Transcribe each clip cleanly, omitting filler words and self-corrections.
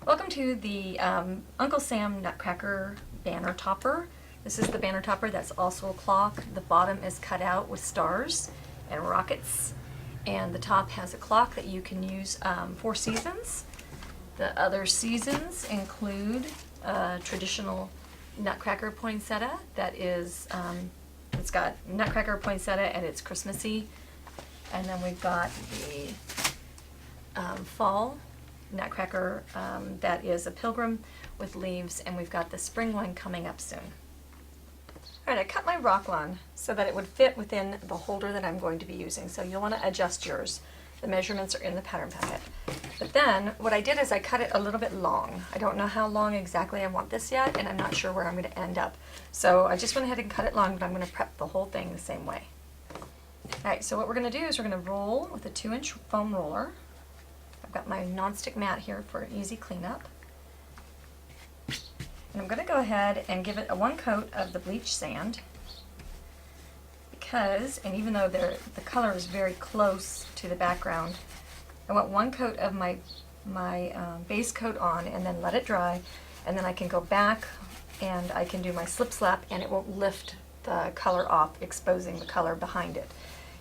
Welcome to the Uncle Sam Nutcracker banner topper. This is the banner topper that's also a clock. The bottom is cut out with stars and rockets, and the top has a clock that you can use 4 seasons. The other seasons include a traditional Nutcracker poinsettia that is, it's got Nutcracker poinsettia and it's Christmassy. And then we've got the fall Nutcracker that is a pilgrim with leaves, and we've got the spring one coming up soon. Alright, I cut my rock lawn so that it would fit within the holder that I'm going to be using, so you'll want to adjust yours. The measurements are in the pattern packet. But then what I did is I cut it a little bit long. I don't know how long exactly I want this yet, and I'm not sure where I'm going to end up. So I just went ahead and cut it long, but I'm going to prep the whole thing the same way. Alright, so what we're going to do is we're going to roll with a 2-inch foam roller. I've got my nonstick mat here for easy cleanup. And I'm going to go ahead and give it a 1 coat of the bleach sand, because, and even though the color is very close to the background, I want 1 coat of my base coat on and then let it dry, and then I can go back and I can do my slip slap and it won't lift the color off, exposing the color behind it.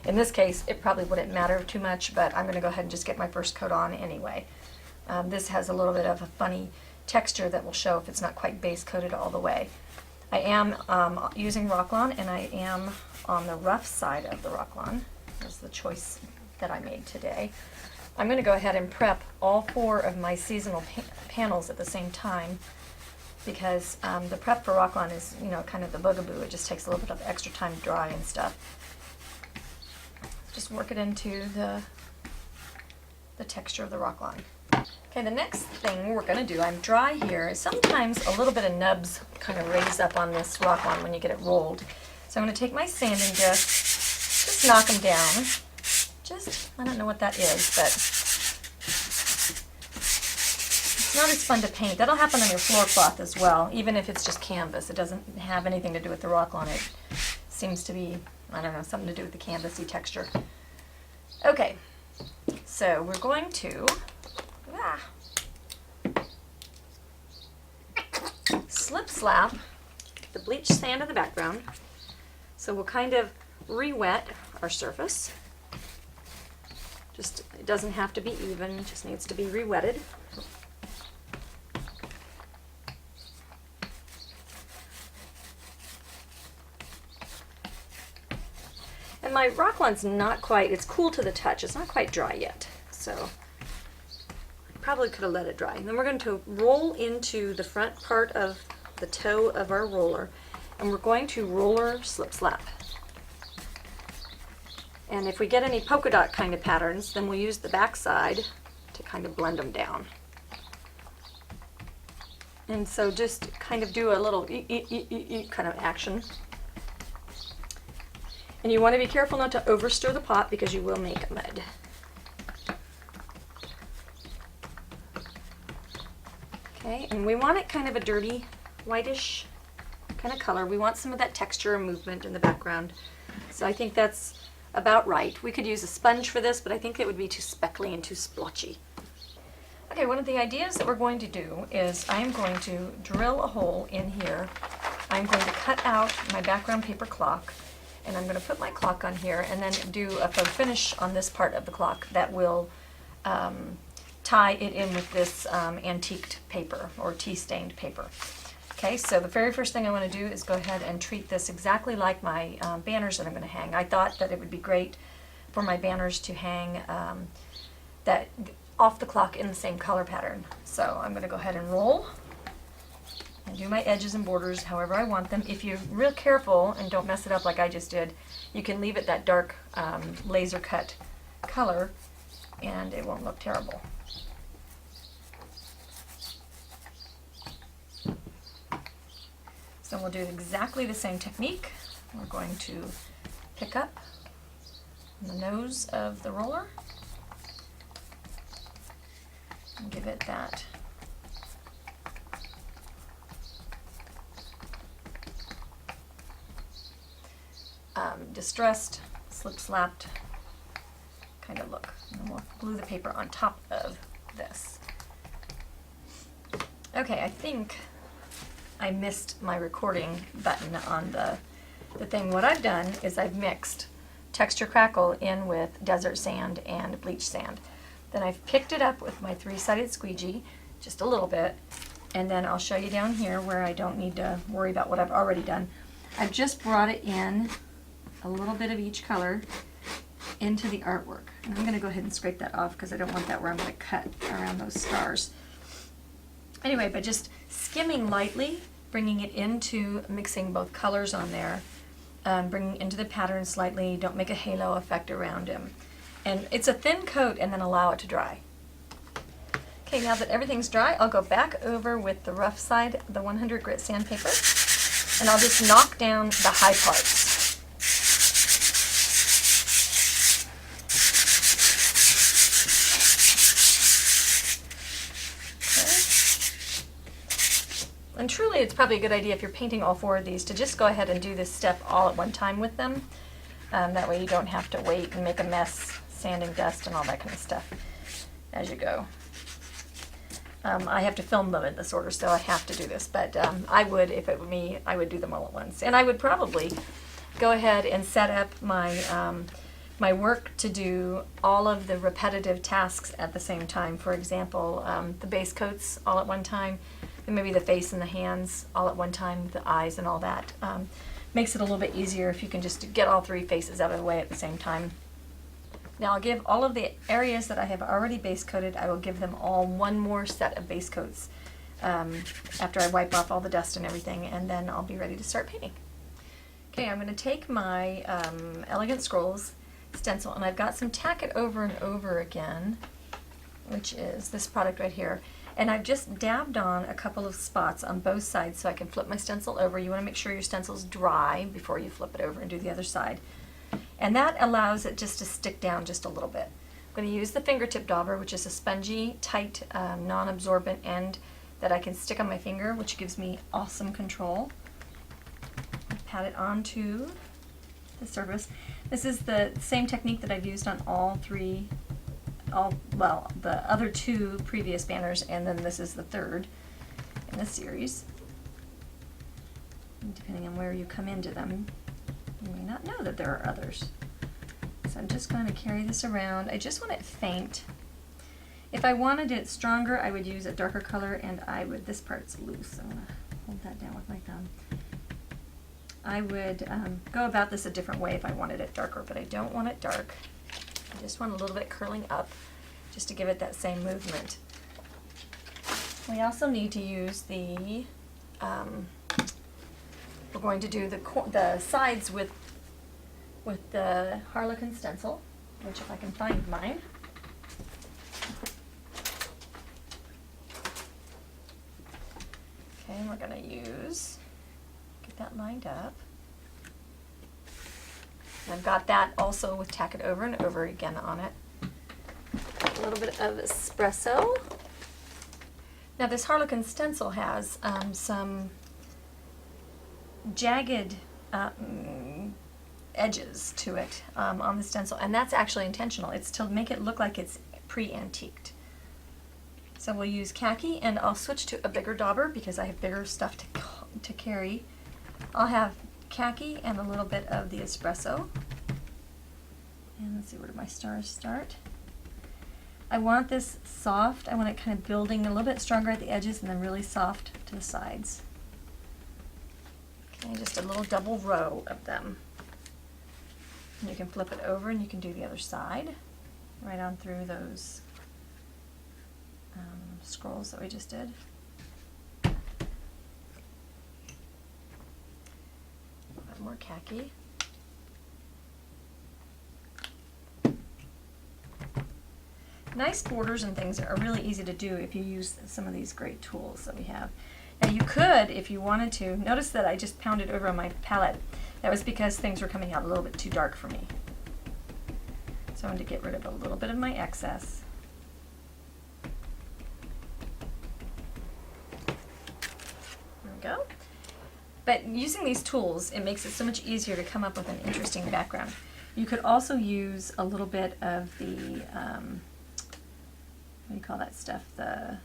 In this case, it probably wouldn't matter too much, but I'm going to go ahead and just get my first coat on anyway. This has a little bit of a funny texture that will show if it's not quite base coated all the way. I am using Rocklon, and I am on the rough side of the Rocklon. That's the choice that I made today. I'm going to go ahead and prep all 4 of my seasonal panels at the same time, because the prep for Rocklon is, you know, kind of the bugaboo. It just takes a little bit of extra time to dry and stuff. Just work it into the texture of the Rocklon. Okay, the next thing we're going to do, I'm dry here. Sometimes a little bit of nubs kind of raise up on this Rocklon when you get it rolled. So I'm going to take my sanding disc, just knock them down. I don't know what that is, but it's not as fun to paint. That'll happen on your floor cloth as well, even if it's just canvas. It doesn't have anything to do with the Rocklon. It seems to be, I don't know, something to do with the canvasy texture. Okay, so we're going to slip slap the bleach sand in the background. So we'll kind of re-wet our surface. It doesn't have to be even, it just needs to be re-wetted. And my Rocklon's not quite, it's cool to the touch, it's not quite dry yet. So I probably could have let it dry. And then we're going to roll into the front part of the toe of our roller, and we're going to roller slip slap. And if we get any polka dot kind of patterns, then we'll use the back side to kind of blend them down. And so just kind of do a little kind of action. And you want to be careful not to overstir the pot because you will make mud. Okay, and we want it kind of a dirty, whitish kind of color. We want some of that texture and movement in the background. So I think that's about right. We could use a sponge for this, but I think it would be too speckly and too splotchy. Okay, one of the ideas that we're going to do is I'm going to drill a hole in here. I'm going to cut out my background paper clock, and I'm going to put my clock on here and then do a faux finish on this part of the clock that will tie it in with this antiqued paper or tea-stained paper. Okay, so the very first thing I want to do is go ahead and treat this exactly like my banners that I'm going to hang. I thought that it would be great for my banners to hang that off the clock in the same color pattern. So I'm going to go ahead and roll and do my edges and borders however I want them. If you're real careful and don't mess it up like I just did, you can leave it that dark laser cut color and it won't look terrible. So we'll do exactly the same technique. We're going to pick up the nose of the roller and give it that distressed, slip-slapped kind of look. And we'll glue the paper on top of this. Okay, I think I missed my recording button on the thing. What I've done is I've mixed Texture Crackle in with desert sand and bleach sand. Then I've picked it up with my three-sided squeegee, just a little bit, and then I'll show you down here where I don't need to worry about what I've already done. I've just brought it in, a little bit of each color, into the artwork. And I'm going to go ahead and scrape that off because I don't want that where I'm going to cut around those stars. Anyway, but just skimming lightly, bringing it into mixing both colors on there, bringing into the pattern slightly, don't make a halo effect around him. And it's a thin coat, and then allow it to dry. Okay, now that everything's dry, I'll go back over with the rough side, the 100 grit sandpaper, and I'll just knock down the high parts. And truly, it's probably a good idea if you're painting all four of these to just go ahead and do this step all at one time with them. That way you don't have to wait and make a mess, sanding dust and all that kind of stuff as you go. I have to film them in this order, so I have to do this. But I would, if it were me, I would do them all at once. And I would probably go ahead and set up my my work to do all of the repetitive tasks at the same time. For example, the base coats all at one time. And maybe the face and the hands all at one time, the eyes and all that. Makes it a little bit easier if you can just get all three faces out of the way at the same time. Now I'll give all of the areas that I have already base coated, I will give them all one more set of base coats after I wipe off all the dust and everything, and then I'll be ready to start painting. Okay, I'm going to take my Elegant Scrolls stencil, and I've got some Tack It Over and Over again, which is this product right here. And I've just dabbed on a couple of spots on both sides so I can flip my stencil over. You want to make sure your stencil's dry before you flip it over and do the other side. And that allows it just to stick down just a little bit. I'm going to use the fingertip dauber, which is a spongy, tight, non-absorbent end that I can stick on my finger, which gives me awesome control. Pat it onto the surface. This is the same technique that I've used on all three, well, the other two previous banners, and then this is the third in the series. And depending on where you come into them, you may not know that there are others. So I'm just going to carry this around. I just want it faint. If I wanted it stronger, I would use a darker color, and I would, this part's loose, I'm going to hold that down with my thumb. I would go about this a different way if I wanted it darker, but I don't want it dark. I just want a little bit curling up just to give it that same movement. We also need to use the, we're going to do the sides with the Harlequin stencil, which if I can find mine. Okay, and we're going to use, get that lined up. I've got that also with Tack It Over and Over again on it. A little bit of espresso. Now this Harlequin stencil has some jagged edges to it on the stencil, and that's actually intentional. It's to make it look like it's pre-antiqued. So we'll use khaki, and I'll switch to a bigger dauber because I have bigger stuff to carry. I'll have khaki and a little bit of the espresso. And let's see, where do my stars start? I want this soft. I want it kind of building a little bit stronger at the edges and then really soft to the sides. Okay, just a little double row of them. And you can flip it over and you can do the other side, right on through those scrolls that we just did. More khaki. Nice borders and things are really easy to do if you use some of these great tools that we have. Now you could, if you wanted to, notice that I just pounded over on my palette. That was because things were coming out a little bit too dark for me. So I wanted to get rid of a little bit of my excess. There we go. But using these tools, it makes it so much easier to come up with an interesting background. You could also use a little bit of the, what do you call that stuff? The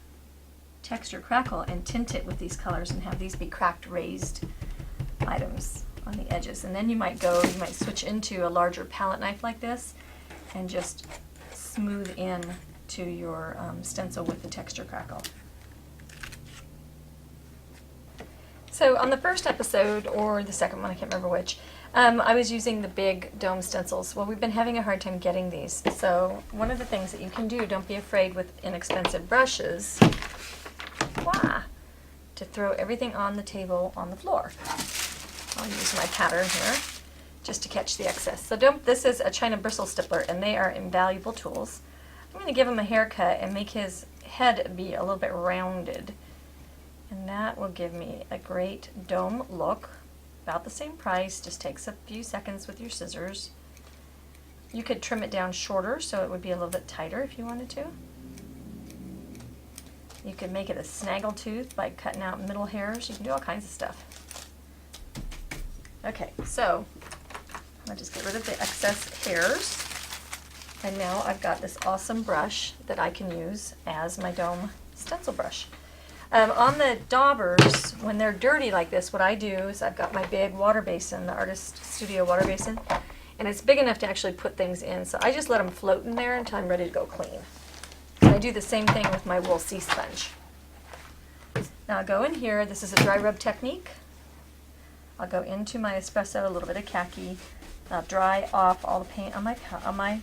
texture crackle and tint it with these colors and have these be cracked raised items on the edges. And then you might switch into a larger palette knife like this and just smooth in to your stencil with the texture crackle. So on the first episode, or the second one, I can't remember which, I was using the big dome stencils. Well, we've been having a hard time getting these. So one of the things that you can do, don't be afraid with inexpensive brushes, to throw everything on the table on the floor. I'll use my pattern here just to catch the excess. So this is a China bristle stippler, and they are invaluable tools. I'm going to give him a haircut and make his head be a little bit rounded. And that will give me a great dome look. About the same price, just takes a few seconds with your scissors. You could trim it down shorter so it would be a little bit tighter if you wanted to. You could make it a snaggle tooth by cutting out middle hairs. You can do all kinds of stuff. Okay, so I'll just get rid of the excess hairs. And now I've got this awesome brush that I can use as my dome stencil brush. On the daubers, when they're dirty like this, what I do is I've got my big water basin, the Artist Studio water basin, and it's big enough to actually put things in, so I just let them float in there until I'm ready to go clean. And I do the same thing with my wool sea sponge. Now I'll go in here, this is a dry rub technique. I'll go into my espresso, a little bit of khaki. I'll dry off all the paint on my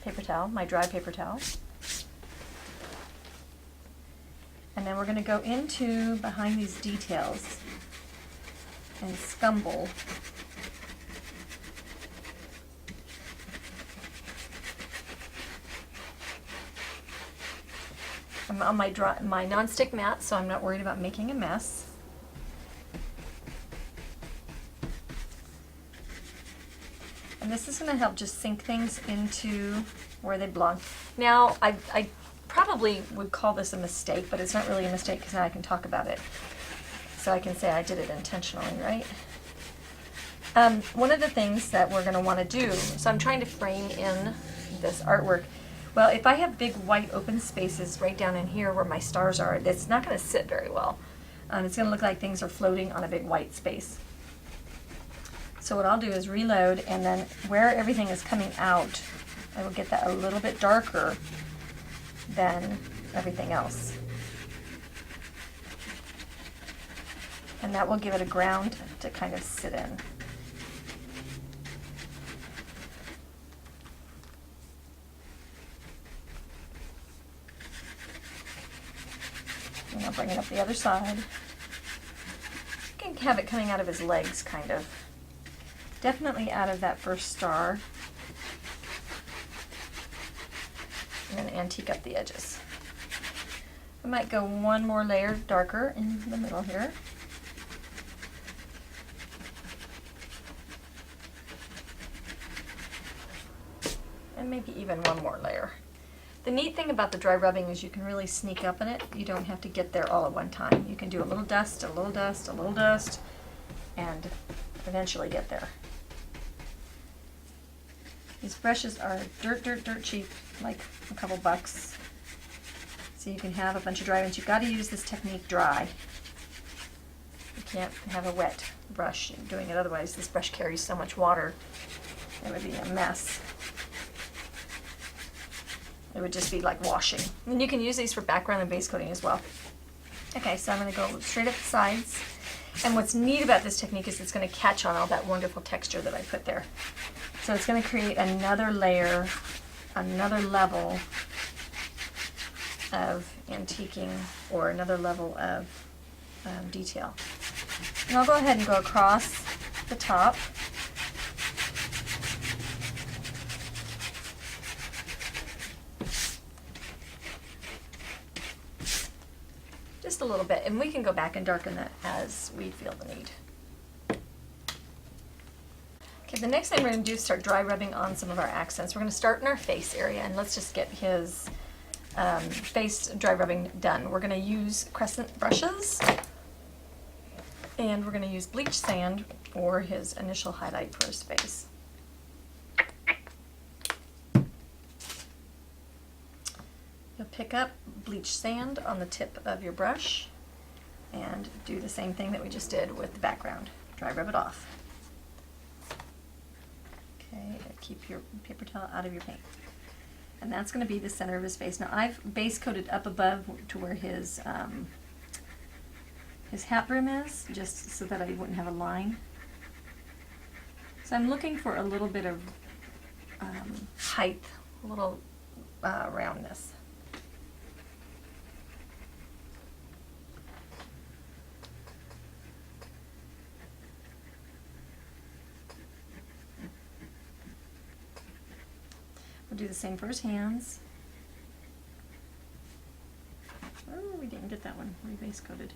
paper towel, my dry paper towel. And then we're going to go into behind these details and scumble. I'm on my nonstick mat, so I'm not worried about making a mess. And this is going to help just sink things into where they belong. Now, I probably would call this a mistake, but it's not really a mistake because now I can talk about it. So I can say I did it intentionally, right? One of the things that we're going to want to do, so I'm trying to frame in this artwork. Well, if I have big white open spaces right down in here where my stars are, it's not going to sit very well. It's going to look like things are floating on a big white space. So what I'll do is reload, and then where everything is coming out, I will get that a little bit darker than everything else. And that will give it a ground to kind of sit in. And I'll bring it up the other side. You can have it coming out of his legs, kind of. Definitely out of that first star. I'm going to antique up the edges. I might go one more layer darker in the middle here. And maybe even one more layer. The neat thing about the dry rubbing is you can really sneak up in it. You don't have to get there all at one time. You can do a little dust, a little dust, a little dust, and eventually get there. These brushes are dirt cheap, like a couple bucks. So you can have a bunch of dry ones. You've got to use this technique dry. You can't have a wet brush doing it, otherwise this brush carries so much water it would be a mess. It would just be like washing. And you can use these for background and base coating as well. Okay, so I'm going to go straight up the sides. And what's neat about this technique is it's going to catch on all that wonderful texture that I put there. So it's going to create another layer, another level of antiquing, or another level of detail. And I'll go ahead and go across the top. Just a little bit, and we can go back and darken that as we feel the need. Okay, the next thing we're going to do is start dry rubbing on some of our accents. We're going to start in our face area, and let's just get his face dry rubbing done. We're going to use crescent brushes, and we're going to use bleach sand for his initial highlight for his face. You'll pick up bleach sand on the tip of your brush and do the same thing that we just did with the background. Dry rub it off. Okay, keep your paper towel out of your paint. And that's going to be the center of his face. Now I've base coated up above to where his hat brim is, just so that I wouldn't have a line. So I'm looking for a little bit of height, a little roundness. We'll do the same for his hands. Oh, we didn't get that one. We base coated.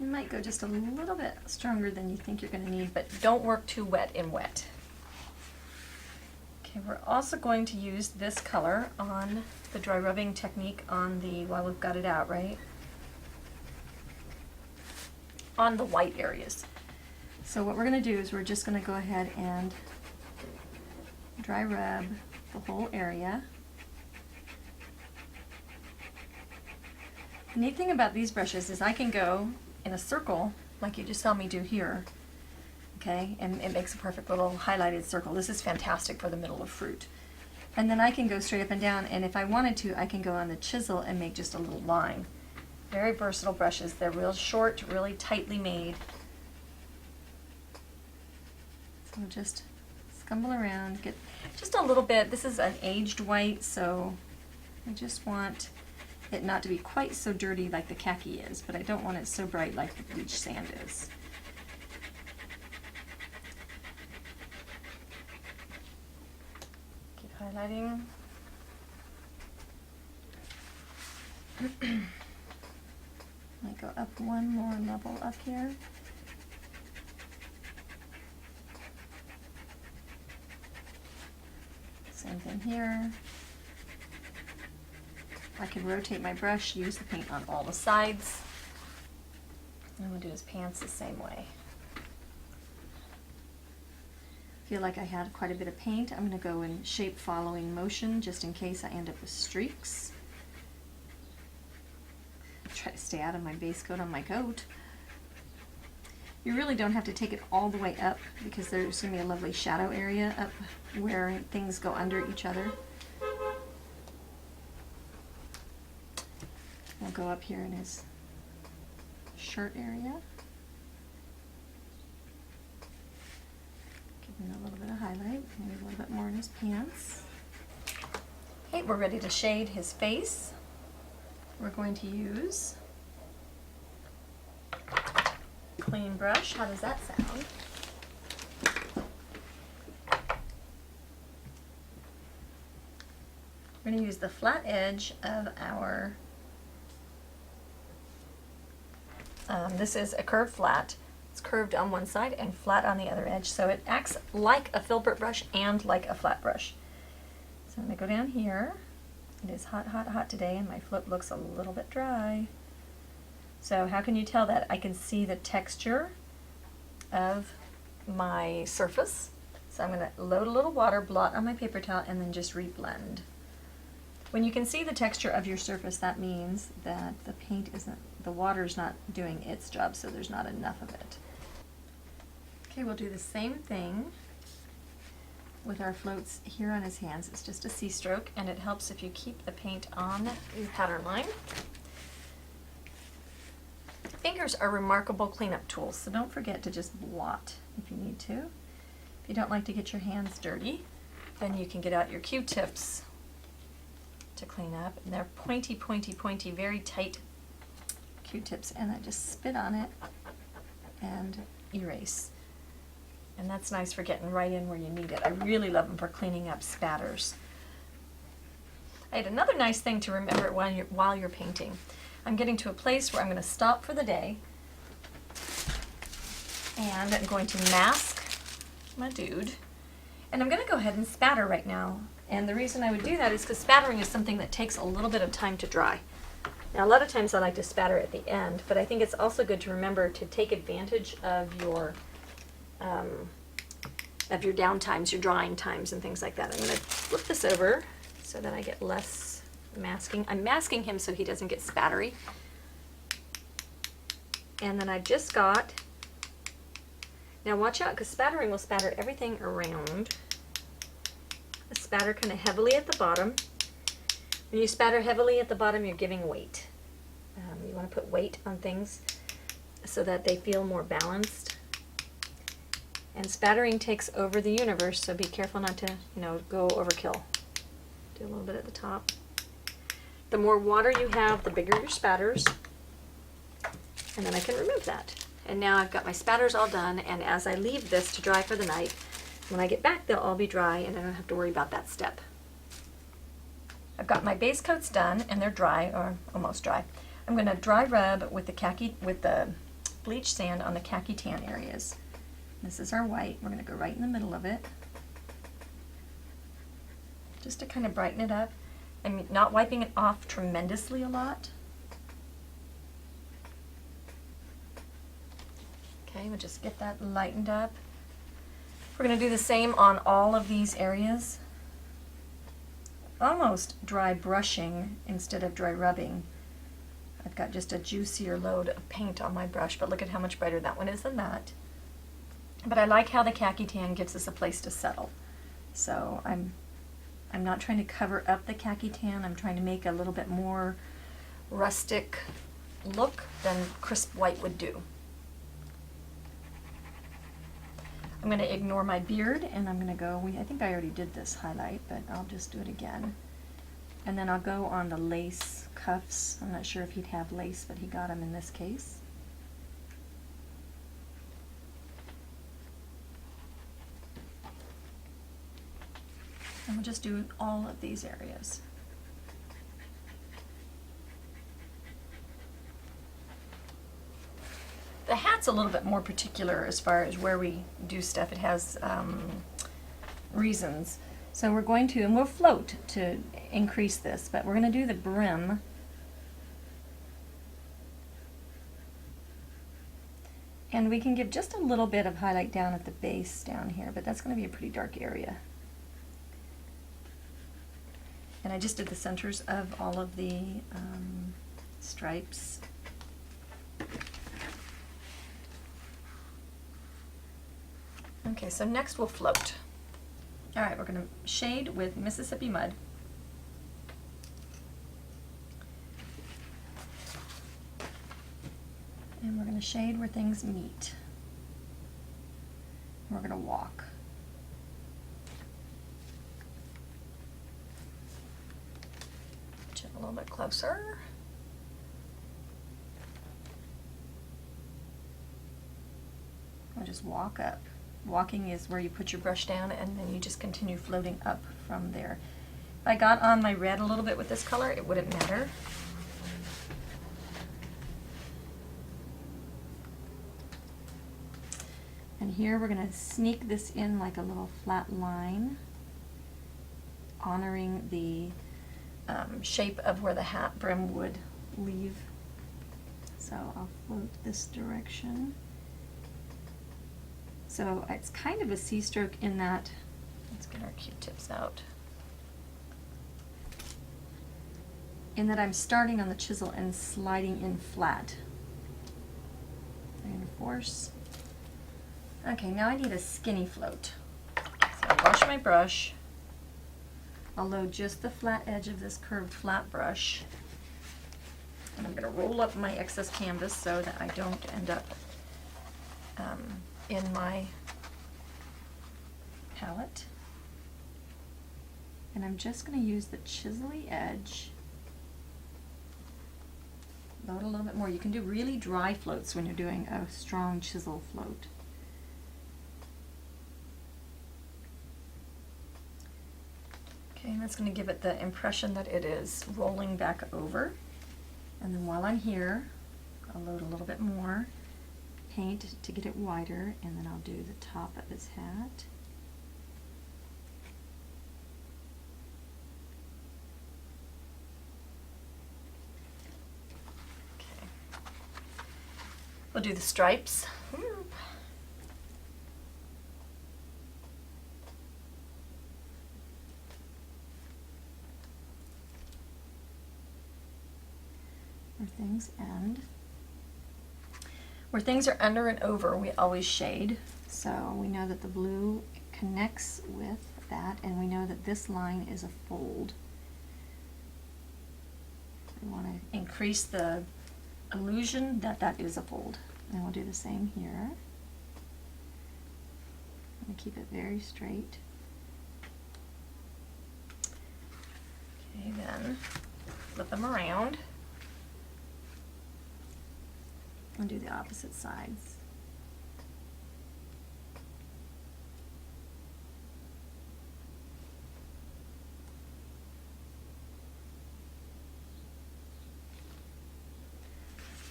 You might go just a little bit stronger than you think you're going to need, but don't work too wet in wet. Okay, we're also going to use this color on the dry rubbing technique on the, while we've got it out, right? On the white areas. So what we're going to do is we're just going to go ahead and dry rub the whole area. The neat thing about these brushes is I can go in a circle like you just saw me do here, okay, and it makes a perfect little highlighted circle. This is fantastic for the middle of fruit. And then I can go straight up and down, and if I wanted to, I can go on the chisel and make just a little line. Very versatile brushes. They're real short, really tightly made. So just scumble around, get just a little bit. This is an aged white, so I just want it not to be quite so dirty like the khaki is, but I don't want it so bright like the bleach sand is. Keep highlighting. Might go up one more level up here. Same thing here. I can rotate my brush, use the paint on all the sides. And we'll do his pants the same way. Feel like I had quite a bit of paint. I'm going to go in shape following motion just in case I end up with streaks. Try to stay out of my base coat on my coat. You really don't have to take it all the way up because there's going to be a lovely shadow area up where things go under each other. We'll go up here in his shirt area. Give him a little bit of highlight, maybe a little bit more in his pants. Okay, we're ready to shade his face. We're going to use clean brush. How does that sound? We're going to use the flat edge of our this is a curved flat. It's curved on one side and flat on the other edge, so it acts like a filbert brush and like a flat brush. So I'm going to go down here. It is hot, hot, hot today, and my flip looks a little bit dry. So how can you tell that? I can see the texture of my surface. So I'm going to load a little water, blot on my paper towel, and then just reblend. When you can see the texture of your surface, that means that the paint isn't, the water's not doing its job, so there's not enough of it. Okay, we'll do the same thing with our floats here on his hands. It's just a C-stroke, and it helps if you keep the paint on your pattern line. Fingers are remarkable cleanup tools, so don't forget to just blot if you need to. If you don't like to get your hands dirty, then you can get out your Q-tips to clean up, and they're pointy, pointy, pointy, very tight Q-tips, and I just spit on it and erase. And that's nice for getting right in where you need it. I really love them for cleaning up spatters. I had another nice thing to remember while you're painting. I'm getting to a place where I'm going to stop for the day, and I'm going to mask my dude, and I'm going to go ahead and spatter right now. And the reason I would do that is because spattering is something that takes a little bit of time to dry. Now, a lot of times I like to spatter at the end, but I think it's also good to remember to take advantage of your of your down times, your drying times and things like that. I'm going to flip this over so that I get less masking. I'm masking him so he doesn't get spattery. And then I just got, now watch out because spattering will spatter everything around. I spatter kind of heavily at the bottom. When you spatter heavily at the bottom, you're giving weight. You want to put weight on things so that they feel more balanced. And spattering takes over the universe, so be careful not to, go overkill. Do a little bit at the top. The more water you have, the bigger your spatters. And then I can remove that. And now I've got my spatters all done, and as I leave this to dry for the night, when I get back they'll all be dry and I don't have to worry about that step. I've got my base coats done and they're dry, or almost dry. I'm going to dry rub with the bleach sand on the khaki tan areas. This is our white. We're going to go right in the middle of it, just to kind of brighten it up. I'm not wiping it off tremendously a lot. Okay, we'll just get that lightened up. We're going to do the same on all of these areas. Almost dry brushing instead of dry rubbing. I've got just a juicier load of paint on my brush, but look at how much brighter that one is than that. But I like how the khaki tan gives us a place to settle. So I'm not trying to cover up the khaki tan. I'm trying to make a little bit more rustic look than crisp white would do. I'm going to ignore my beard and I'm going to go, I think I already did this highlight, but I'll just do it again. And then I'll go on the lace cuffs. I'm not sure if he'd have lace, but he got them in this case. And we'll just do all of these areas. The hat's a little bit more particular as far as where we do stuff. It has reasons. So we're going to, and we'll float to increase this, but we're going to do the brim. And we can give just a little bit of highlight down at the base down here, but that's going to be a pretty dark area. And I just did the centers of all of the stripes. Okay, so next we'll float. All right, we're going to shade with Mississippi Mud. And we're going to shade where things meet. And we're going to walk. Get a little bit closer. I'll just walk up. Walking is where you put your brush down and then you just continue floating up from there. If I got on my red a little bit with this color, it wouldn't matter. And here we're going to sneak this in like a little flat line, honoring the shape of where the hat brim would leave. So I'll float this direction. So it's kind of a C-stroke in that, let's get our Q-tips out, in that I'm starting on the chisel and sliding in flat. Reinforce. Okay, now I need a skinny float. So I'll wash my brush. I'll load just the flat edge of this curved flat brush. And I'm going to roll up my excess canvas so that I don't end up in my palette. And I'm just going to use the chisel-y edge. Load a little bit more. You can do really dry floats when you're doing a strong chisel float. Okay, and that's going to give it the impression that it is rolling back over. And then while I'm here, I'll load a little bit more paint to get it wider, and then I'll do the top of his hat. Okay. We'll do the stripes. things end. Where things are under and over, we always shade. So we know that the blue connects with that, and we know that this line is a fold. We want to increase the illusion that that is a fold. And we'll do the same here. I'm going to keep it very straight. Okay, then flip them around and do the opposite sides.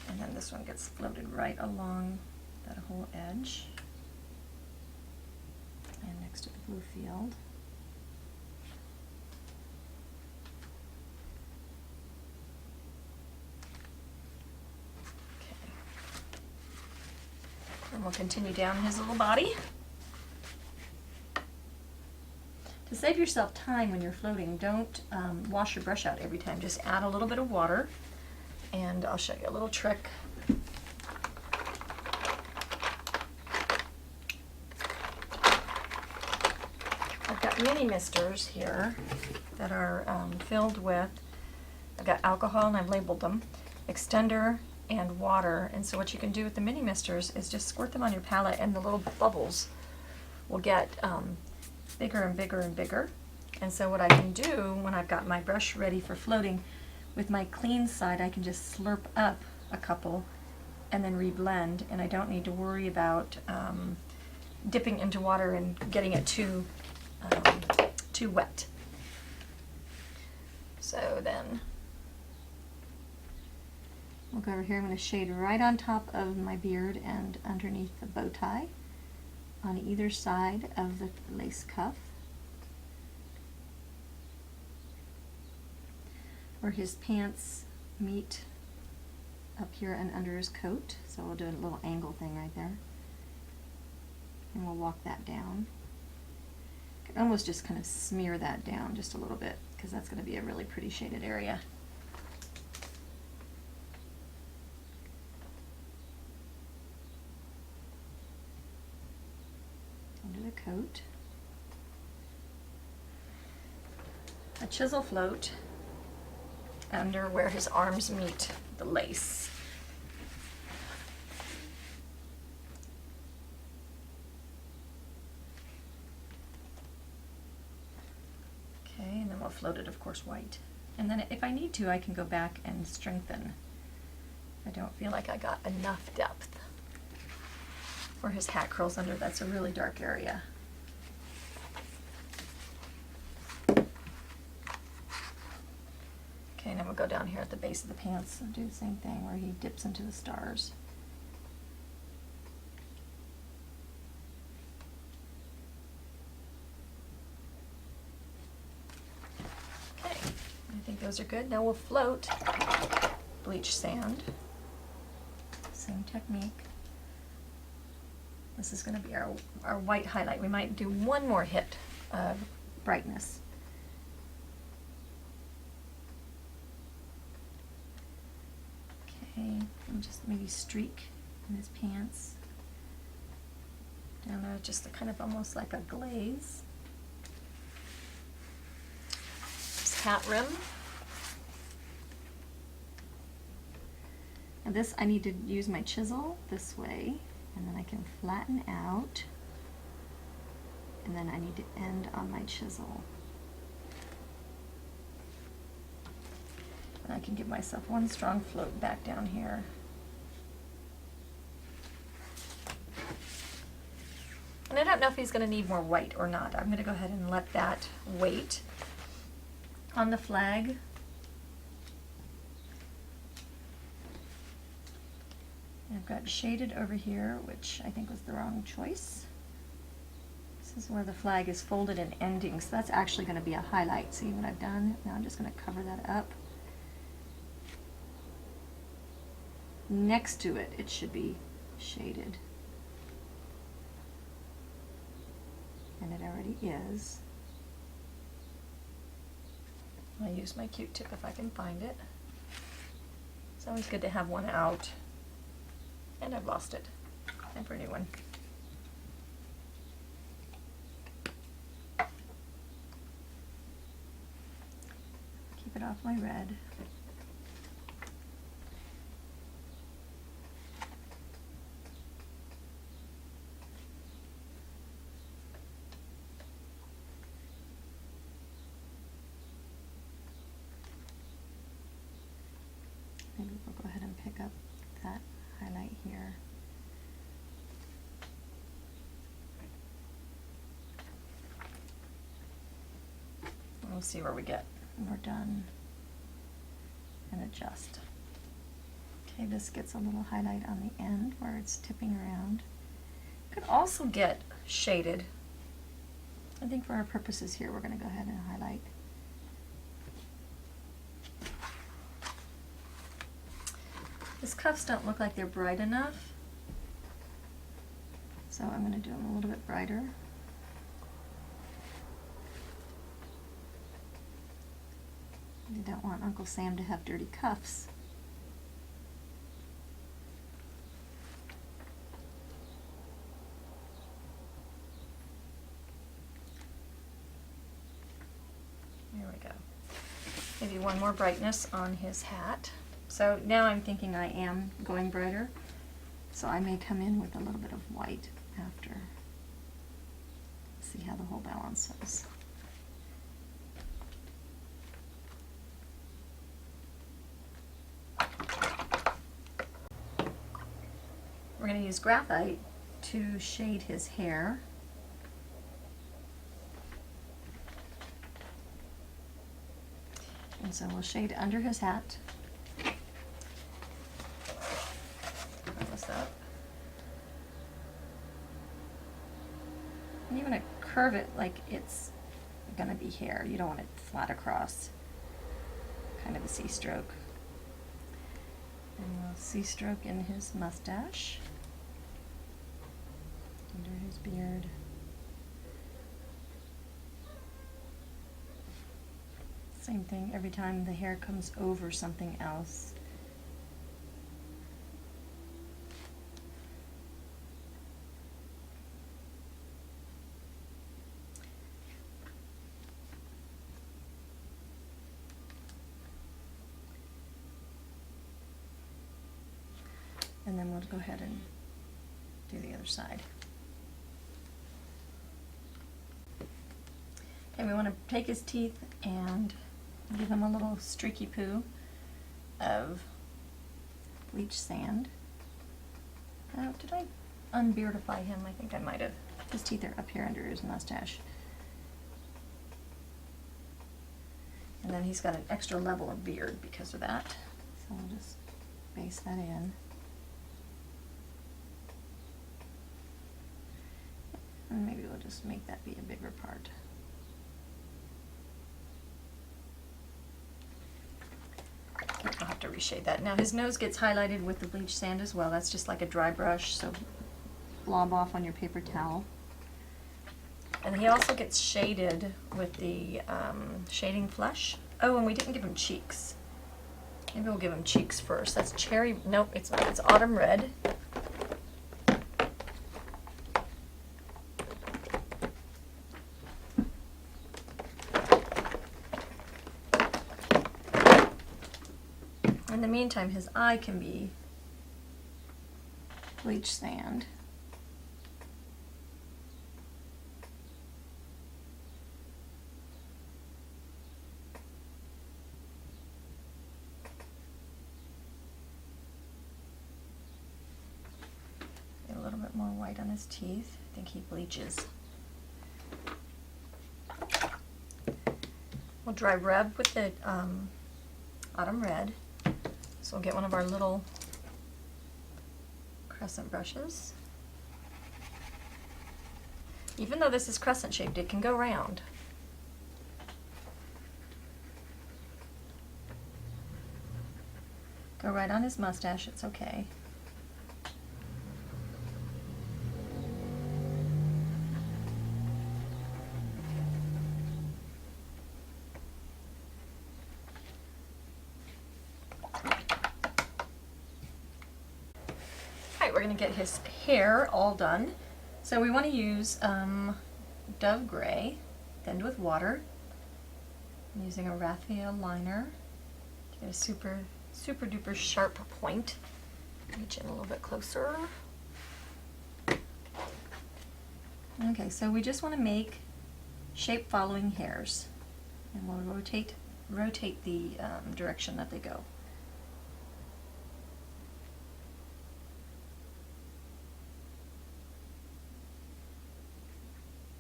And then this one gets floated right along that whole edge and next to the blue field. Okay. And we'll continue down his little body. To save yourself time when you're floating, don't wash your brush out every time. Just add a little bit of water. And I'll show you a little trick. I've got mini misters here that are filled with, I've got alcohol and I've labeled them, extender and water. And so what you can do with the mini misters is just squirt them on your palette and the little bubbles will get bigger and bigger and bigger. And so what I can do when I've got my brush ready for floating, with my clean side, I can just slurp up a couple and then reblend, and I don't need to worry about dipping into water and getting it too wet. So then we'll go over here. I'm going to shade right on top of my beard and underneath the bow tie on either side of the lace cuff, where his pants meet up here and under his coat. So we'll do a little angle thing right there. And we'll walk that down. You can almost just kind of smear that down just a little bit, because that's going to be a really pretty shaded area. Under the coat. A chisel float under where his arms meet the lace. Okay, and then we'll float it, of course, white. And then if I need to, I can go back and strengthen. I don't feel like I got enough depth. Where his hat curls under, that's a really dark area. Okay, and then we'll go down here at the base of the pants and do the same thing where he dips into the stars. Okay, I think those are good. Now we'll float bleach sand. Same technique. This is going to be our white highlight. We might do one more hit of brightness. Okay, and just maybe streak in his pants. Down there, just a kind of almost like a glaze. His hat rim. And this, I need to use my chisel this way, and then I can flatten out, and then I need to end on my chisel. And I can give myself one strong float back down here. And I don't know if he's going to need more white or not. I'm going to go ahead and let that wait. On the flag, I've got shaded over here, which I think was the wrong choice. This is where the flag is folded and ending, so that's actually going to be a highlight. See what I've done? Now I'm just going to cover that up. Next to it, it should be shaded. And it already is. I'll use my Q-tip if I can find it. It's always good to have one out. And I've lost it. Time for a new one. Keep it off my red. Maybe we'll go ahead and pick up that highlight here. We'll see where we get when we're done and adjust. Okay, this gets a little highlight on the end where it's tipping around. Could also get shaded. I think for our purposes here, we're going to go ahead and highlight. His cuffs don't look like they're bright enough, so I'm going to do them a little bit brighter. You don't want Uncle Sam to have dirty cuffs. There we go. Maybe one more brightness on his hat. So now I'm thinking I am going brighter, so I may come in with a little bit of white after. See how the whole balance is. We're going to use graphite to shade his hair. And so we'll shade under his hat. Up. And you want to curve it like it's going to be hair. You don't want it flat across. Kind of a C-stroke. And we'll C-stroke in his mustache, under his beard. Same thing every time the hair comes over something else. And then we'll go ahead and do the other side. Okay, we want to take his teeth and give him a little streaky poo of bleach sand. Did I unbeardify him? I think I might have. His teeth are up here under his mustache. And then he's got an extra level of beard because of that. So we'll just base that in. And maybe we'll just make that be a bigger part. I'll have to reshade that. Now his nose gets highlighted with the bleach sand as well. That's just like a dry brush, so blob off on your paper towel. And he also gets shaded with the shading flush. Oh, and we didn't give him cheeks. Maybe we'll give him cheeks first. That's cherry, nope, it's not. It's autumn red. In the meantime, his eye can be bleach sand. Get a little bit more white on his teeth. I think he bleaches. We'll dry rub with the autumn red. So we'll get one of our little crescent brushes. Even though this is crescent shaped, it can go round. Go right on his mustache, it's okay. we're going to get his hair all done. So we want to use Dove Gray, thinned with water. I'm using a Raphael liner to get a super duper sharp point. Reach in a little bit closer. Okay, so we just want to make shape following hairs, and we'll rotate the direction that they go.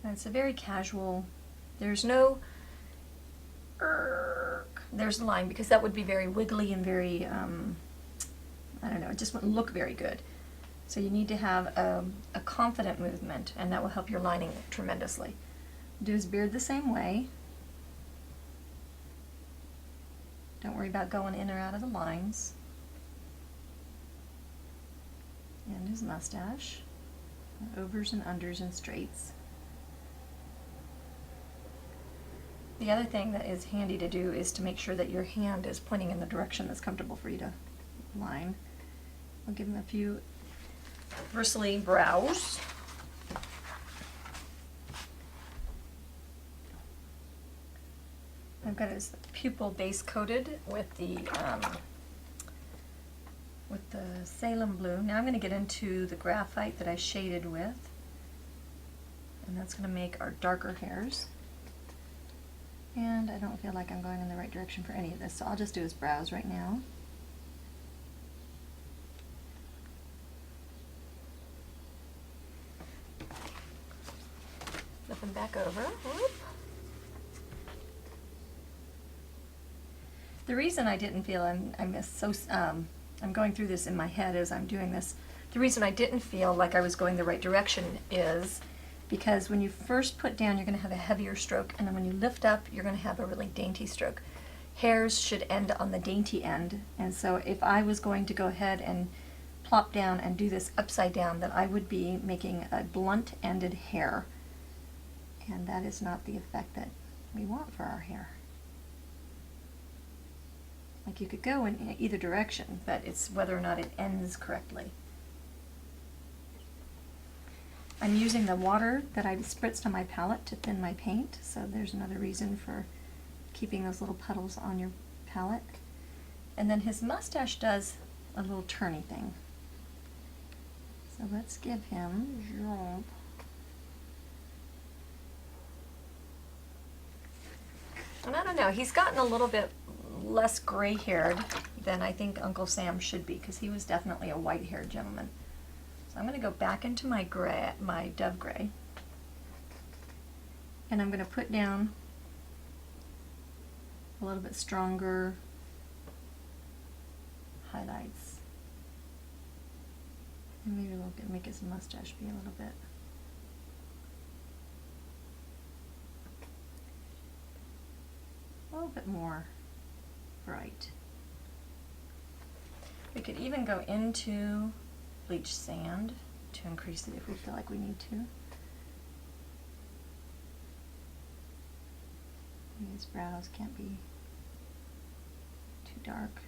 And it's a very casual, there's no, there's the line, because that would be very wiggly and very, I don't know, it just wouldn't look very good. So you need to have a confident movement, and that will help your lining tremendously. Do his beard the same way. Don't worry about going in or out of the lines. And his mustache, overs and unders and straights. The other thing that is handy to do is to make sure that your hand is pointing in the direction that's comfortable for you to line. I'll give him a few bristly brows. I've got his pupil base coated with the Salem blue. Now I'm going to get into the graphite that I shaded with, and that's going to make our darker hairs. And I don't feel like I'm going in the right direction for any of this, so I'll just do his brows right now. Flip them back over. Whoop. The reason I didn't feel I'm going through this in my head as I'm doing this. The reason I didn't feel like I was going the right direction is because when you first put down, you're going to have a heavier stroke, and then when you lift up, you're going to have a really dainty stroke. Hairs should end on the dainty end, and so if I was going to go ahead and plop down and do this upside down, then I would be making a blunt-ended hair, and that is not the effect that we want for our hair. Like, you could go in either direction, but it's whether or not it ends correctly. I'm using the water that I spritzed on my palette to thin my paint, so there's another reason for keeping those little puddles on your palette. And then his mustache does a little turny thing. So let's give him jump. And I don't know, he's gotten a little bit less gray-haired than I think Uncle Sam should be, because he was definitely a white-haired gentleman. So I'm going to go back into my gray, my Dove Gray, and I'm going to put down a little bit stronger highlights. And maybe we'll make his mustache be a little bit. A little bit more bright. We could even go into bleach sand to increase it if we feel like we need to. These brows can't be too dark.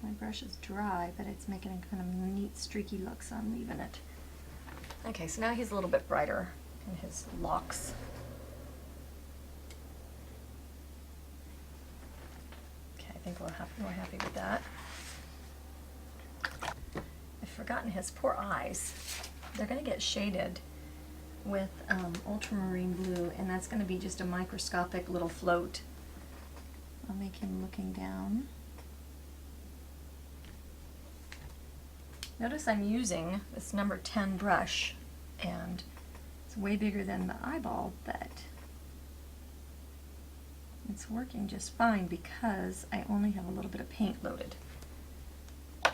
My brush is dry, but it's making a kind of neat streaky look, so I'm leaving it. Okay, so now he's a little bit brighter in his locks. I think we're happy with that. I've forgotten his poor eyes. They're going to get shaded with ultramarine blue, and that's going to be just a microscopic little float. I'll make him looking down. Notice I'm using this number 10 brush, and it's way bigger than the eyeball, but it's working just fine because I only have a little bit of paint loaded. I'm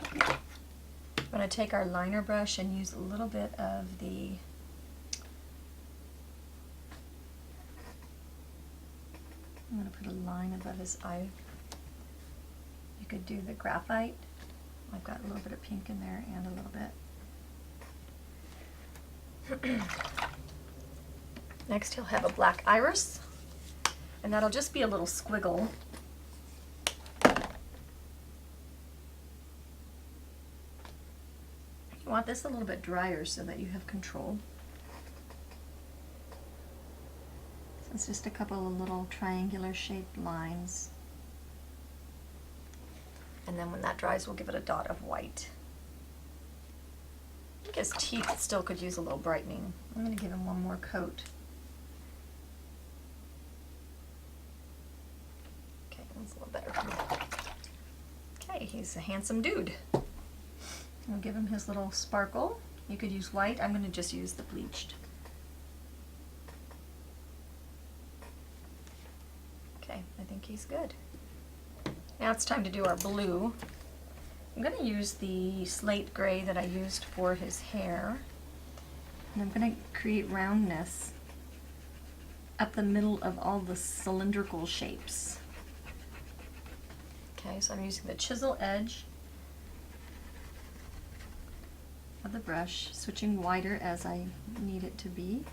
going to take our liner brush and use a little bit of the I'm going to put a line above his eye. You could do the graphite. I've got a little bit of pink in there and a little bit. Next he'll have a black iris, and that'll just be a little squiggle You want this a little bit drier so that you have control. So it's just a couple of little triangular shaped lines. And then when that dries, we'll give it a dot of white. I think his teeth still could use a little brightening. I'm going to give him one more coat. Okay, that's a little better. Okay, he's a handsome dude. We'll give him his little sparkle. You could use white. I'm going to just use the bleached. Okay, I think he's good. Now it's time to do our blue. I'm going to use the slate gray that I used for his hair. And I'm going to create roundness up the middle of all the cylindrical shapes. Okay, so I'm using the chisel edge of the brush, switching wider as I need it to be.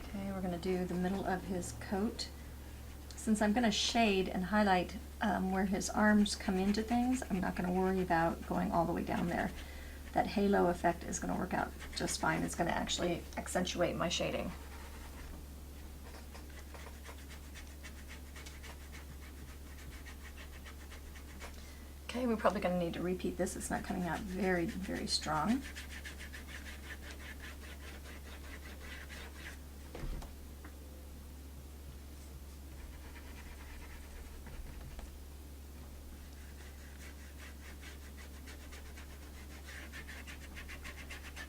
Okay, we're going to do the middle of his coat. Since I'm going to shade and highlight where his arms come into things, I'm not going to worry about going all the way down there. That halo effect is going to work out just fine. It's going to actually accentuate my shading. Okay, we're probably going to need to repeat this. It's not coming out very, very strong.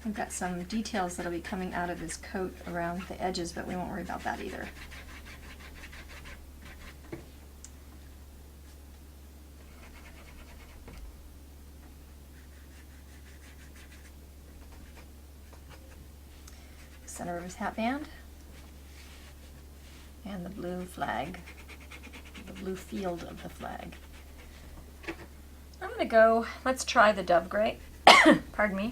We've got some details that'll be coming out of his coat around the edges, but we won't worry about that either. Center of his hat band and the blue flag, the blue field of the flag. I'm going to go, let's try the dove gray, pardon me.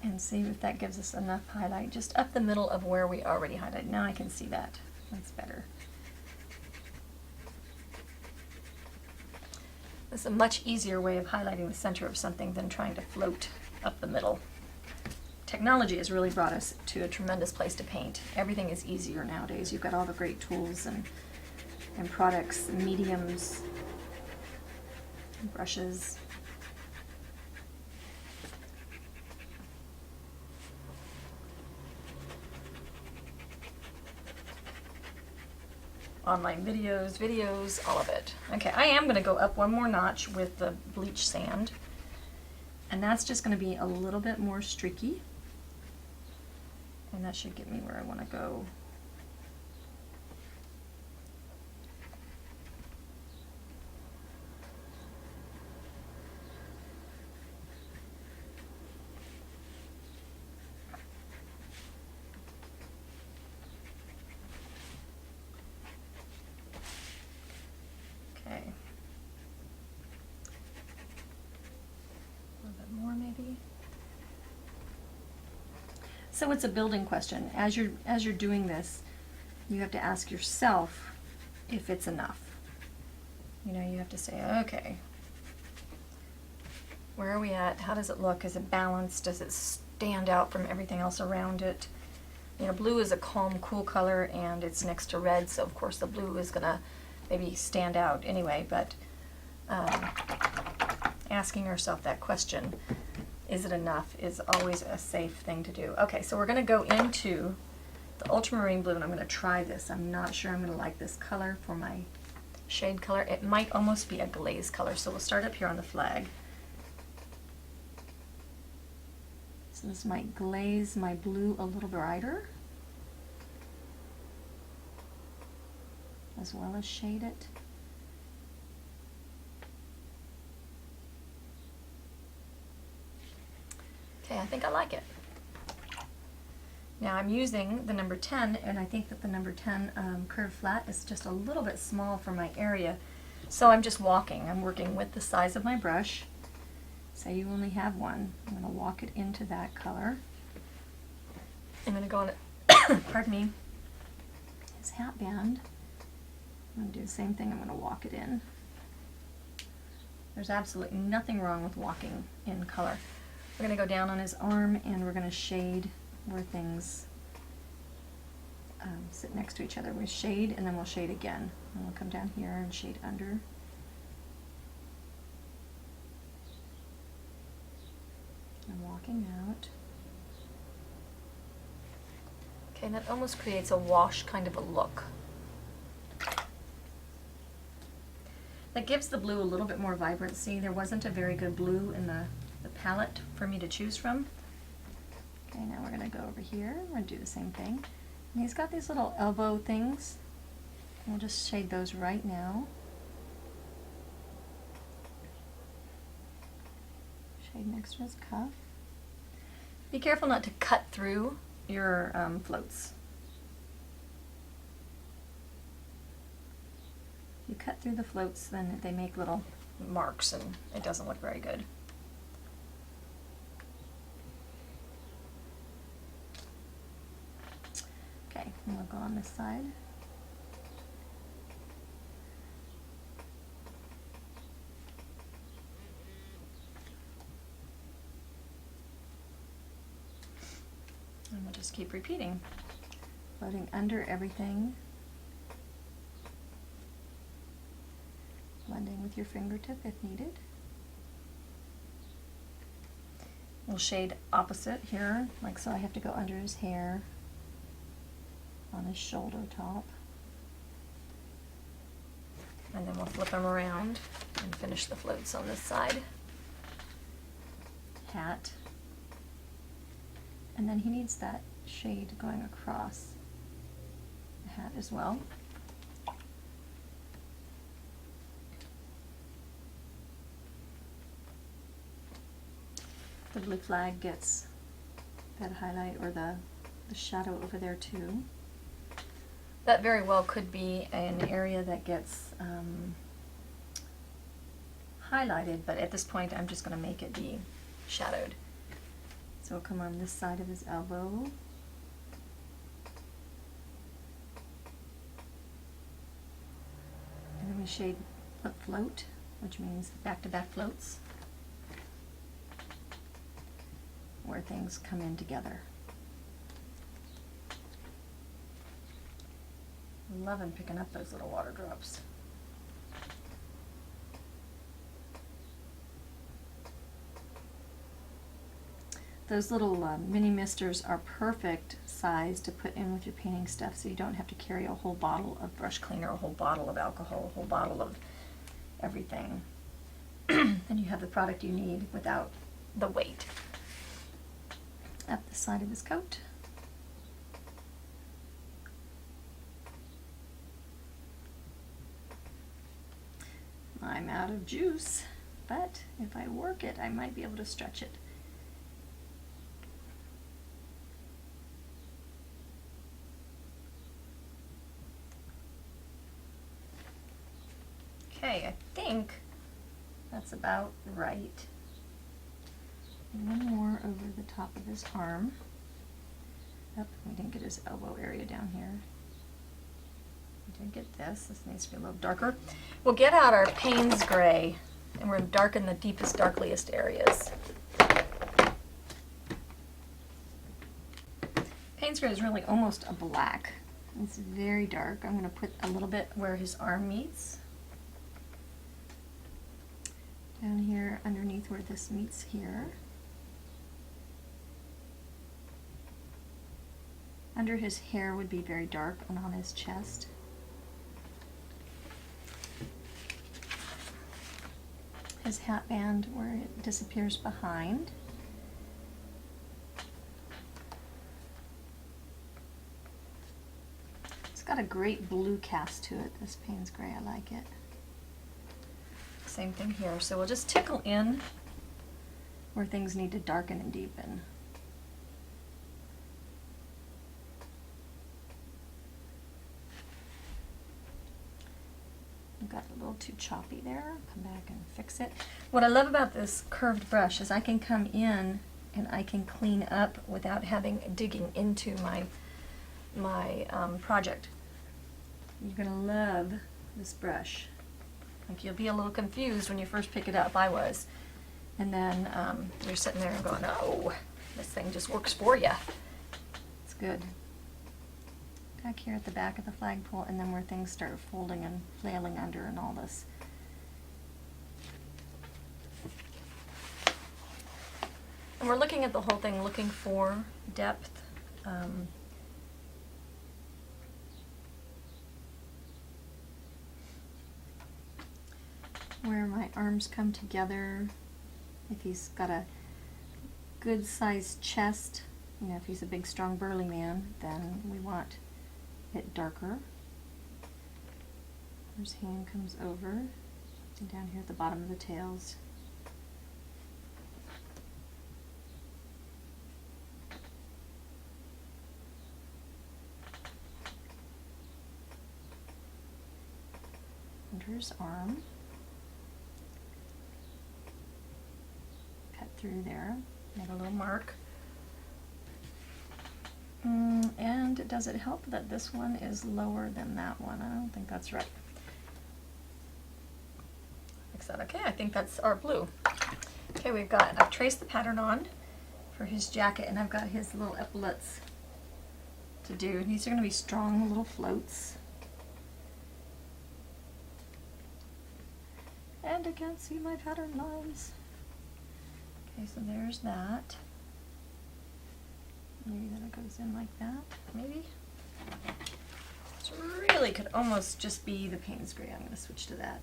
And see if that gives us enough highlight just up the middle of where we already highlighted. Now I can see that. That's better. This is a much easier way of highlighting the center of something than trying to float up the middle. Technology has really brought us to a tremendous place to paint. Everything is easier nowadays. You've got all the great tools and products, and mediums, and brushes. Online videos, all of it. Okay, I am going to go up one more notch with the bleach sand, and that's just going to be a little bit more streaky, and that should get me where I want to go. So it's a building question. As you're doing this, you have to ask yourself if it's enough. You know, you have to say, okay, where are we at? How does it look? Is it balanced? Does it stand out from everything else around it? You know, blue is a calm, cool color, and it's next to red, so of course the blue is gonna maybe stand out anyway, but asking yourself that question, is it enough, is always a safe thing to do. Okay, so we're going to go into the ultramarine blue, and I'm going to try this. I'm not sure I'm going to like this color for my shade color. It might almost be a glaze color, so we'll start up here on the flag. So this might glaze my blue a little brighter, as well as shade it. Okay, I think I like it. Now I'm using the number 10, and I think that the number 10 curved flat is just a little bit small for my area. So I'm just walking. I'm working with the size of my brush. Say you only have one. I'm going to walk it into that color. I'm going to go on, pardon me, his hat band. I'm going to do the same thing. I'm going to walk it in. There's absolutely nothing wrong with walking in color. We're going to go down on his arm and we're going to shade where things sit next to each other. We shade and then we'll shade again. And we'll come down here and shade under. And walking out. Okay, and that almost creates a wash kind of a look. That gives the blue a little bit more vibrancy. There wasn't a very good blue in the palette for me to choose from. Okay, now we're going to go over here. We're going to do the same thing. And he's got these little elbow things. We'll just shade those right now. Shade next to his cuff. Be careful not to cut through your floats. If you cut through the floats, then they make little marks and it doesn't look very good. Okay, and we'll go on this side. And we'll just keep repeating. Floating under everything. Blending with your fingertip if needed. We'll shade opposite here, like so I have to go under his hair, on his shoulder top. And then we'll flip him around and finish the floats on this side. Hat. And then he needs that shade going across the hat as well. The blue flag gets that highlight or the shadow over there too. That very well could be an area that gets highlighted, but at this point I'm just going to make it be shadowed. So we'll come on this side of his elbow. And then we shade float, which means back-to-back floats, where things come in together. Loving picking up those little water drops. Those little mini misters are perfect size to put in with your painting stuff, so you don't have to carry a whole bottle of brush cleaner, a whole bottle of alcohol, a whole bottle of everything. Then you have the product you need without the weight. Up the side of his coat. I'm out of juice, but if I work it, I might be able to stretch it. Okay, I think that's about right. And one more over the top of his arm. Oh, we didn't get his elbow area down here. We did get this. This needs to be a little darker. We'll get out our Payne's gray and we're going to darken the deepest, darkliest areas. Payne's gray is really almost a black. It's very dark. I'm going to put a little bit where his arm meets. Down here underneath where this meets here. Under his hair would be very dark and on his chest. His hat band where it disappears behind. It's got a great blue cast to it, this Payne's gray. I like it. Same thing here. So we'll just tickle in where things need to darken and deepen. Got a little too choppy there. Come back and fix it. What I love about this curved brush is I can come in and I can clean up without digging into my project. You're gonna love this brush. Like, you'll be a little confused when you first pick it up. I was. And then you're sitting there and going, oh, this thing just works for you. It's good. Back here at the back of the flagpole, and then where things start folding and flailing under and all this. And we're looking at the whole thing, looking for depth. Where my arms come together. If he's got a good sized chest, you know, if he's a big, strong, burly man, then we want it darker. His hand comes over, and down here at the bottom of the tails. Under his arm. Cut through there, make a little mark. And does it help that this one is lower than that one? I don't think that's right. Fix that. Okay, I think that's our blue. Okay, I've traced the pattern on for his jacket, and I've got his little epaulets to do. These are going to be strong little floats. And I can't see my pattern lines. Okay, so there's that. Maybe then it goes in like that, maybe. This really could almost just be the Payne's gray. I'm going to switch to that.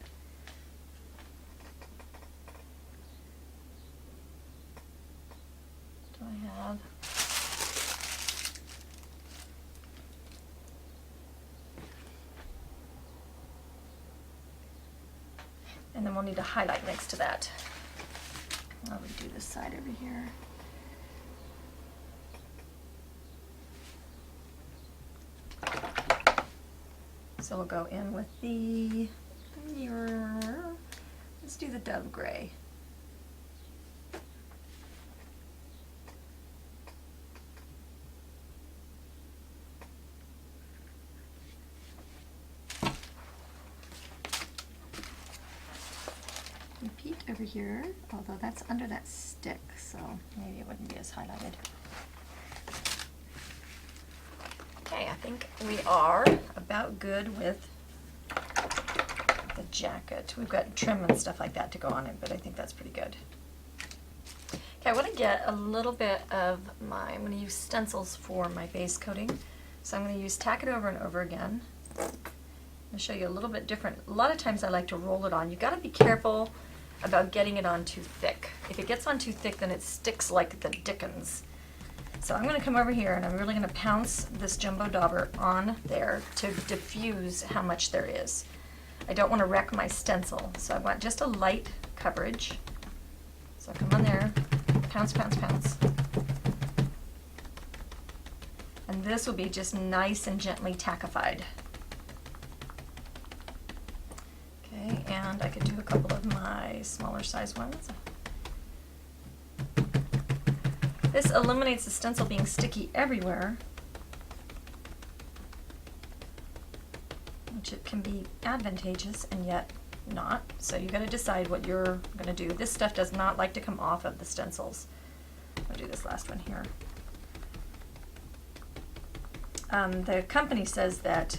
What do I have? And then we'll need a highlight next to that. I'll do this side over here. So we'll go in with the mirror. Let's do the dove gray. Repeat over here, although that's under that stick, so maybe it wouldn't be as highlighted. Okay, I think we are about good with the jacket. We've got trim and stuff like that to go on it, but I think that's pretty good. Okay, I want to get a little bit of I'm going to use stencils for my base coating. So I'm going to use Tack It Over and Over Again. I'll show you a little bit different. A lot of times I like to roll it on. You've got to be careful about getting it on too thick. If it gets on too thick, then it sticks like the dickens. So I'm going to come over here and I'm really going to pounce this jumbo dauber on there to diffuse how much there is. I don't want to wreck my stencil, so I want just a light coverage. So come on there, pounce, pounce, pounce. And this will be just nice and gently tackified. Okay, and I could do a couple of my smaller size ones. This eliminates the stencil being sticky everywhere, which it can be advantageous and yet not. So you got to decide what you're going to do. This stuff does not like to come off of the stencils. I'll do this last one here. The company says that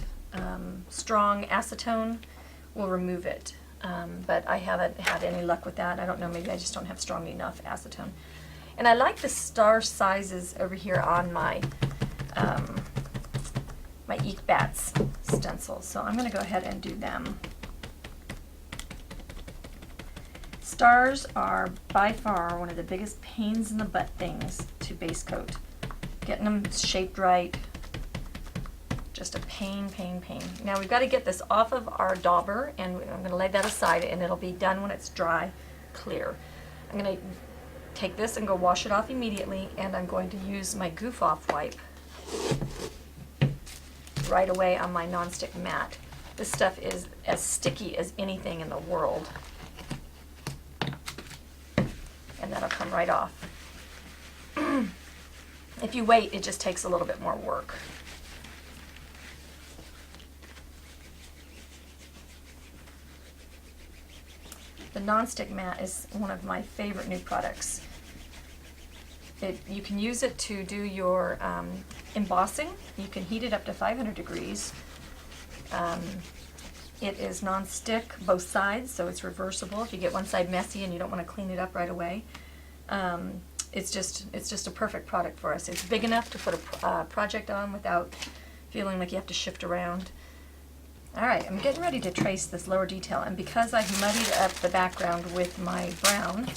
strong acetone will remove it, but I haven't had any luck with that. I don't know, maybe I just don't have strong enough acetone. And I like the star sizes over here on my my Eek Bats stencils, so I'm going to go ahead and do them. Stars are by far one of the biggest pains in the butt things to base coat. Getting them shaped right, just a pain, pain, pain. Now we've got to get this off of our dauber, and I'm going to lay that aside, and it'll be done when it's dry, clear. I'm going to take this and go wash it off immediately, and I'm going to use my goof off wipe right away on my nonstick mat. This stuff is as sticky as anything in the world, and that'll come right off. If you wait, it just takes a little bit more work. The nonstick mat is one of my favorite new products. You can use it to do your embossing. You can heat it up to 500 degrees. It is non-stick both sides, so it's reversible if you get one side messy and you don't want to clean it up right away. It's just a perfect product for us. It's big enough to put a project on without feeling like you have to shift around. Alright, I'm getting ready to trace this lower detail, and because I've muddied up the background with my brown,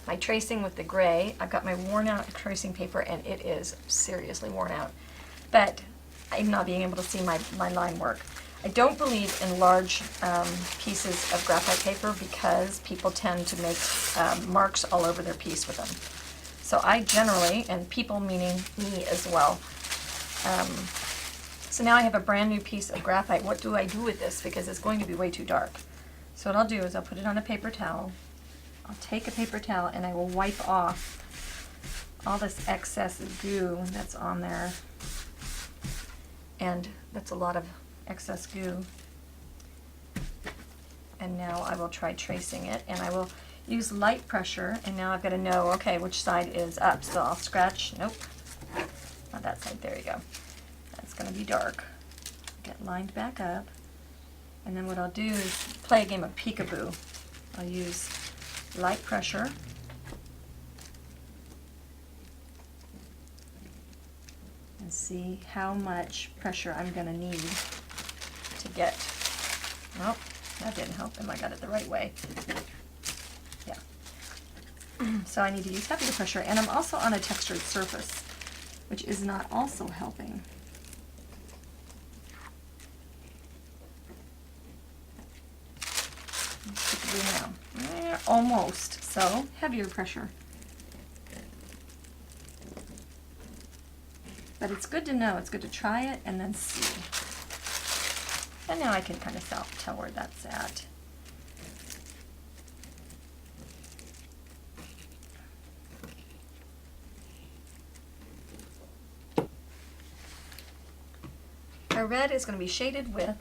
my tracing with the gray, I've got my worn out tracing paper and it is seriously worn out. But I'm not being able to see my line work. I don't believe in large pieces of graphite paper because people tend to make marks all over their piece with them. So I generally, and people meaning me as well, so now I have a brand new piece of graphite. What do I do with this? Because it's going to be way too dark. So what I'll do is I'll put it on a paper towel. I'll take a paper towel and I will wipe off all this excess goo that's on there. And that's a lot of excess goo. And now I will try tracing it, and I will use light pressure, and now I've got to know, okay, which side is up. So I'll scratch, nope, not that side, there you go. That's going to be dark. Get lined back up, and then what I'll do is play a game of peekaboo. I'll use light pressure, and see how much pressure I'm going to need to get, well, that didn't help him. I got it the right way. Yeah. So I need to use heavier pressure, and I'm also on a textured surface, which is not also helping. Now. Almost. So heavier pressure. But it's good to know. It's good to try it and then see. And now I can kind of tell where that's at. Our red is going to be shaded with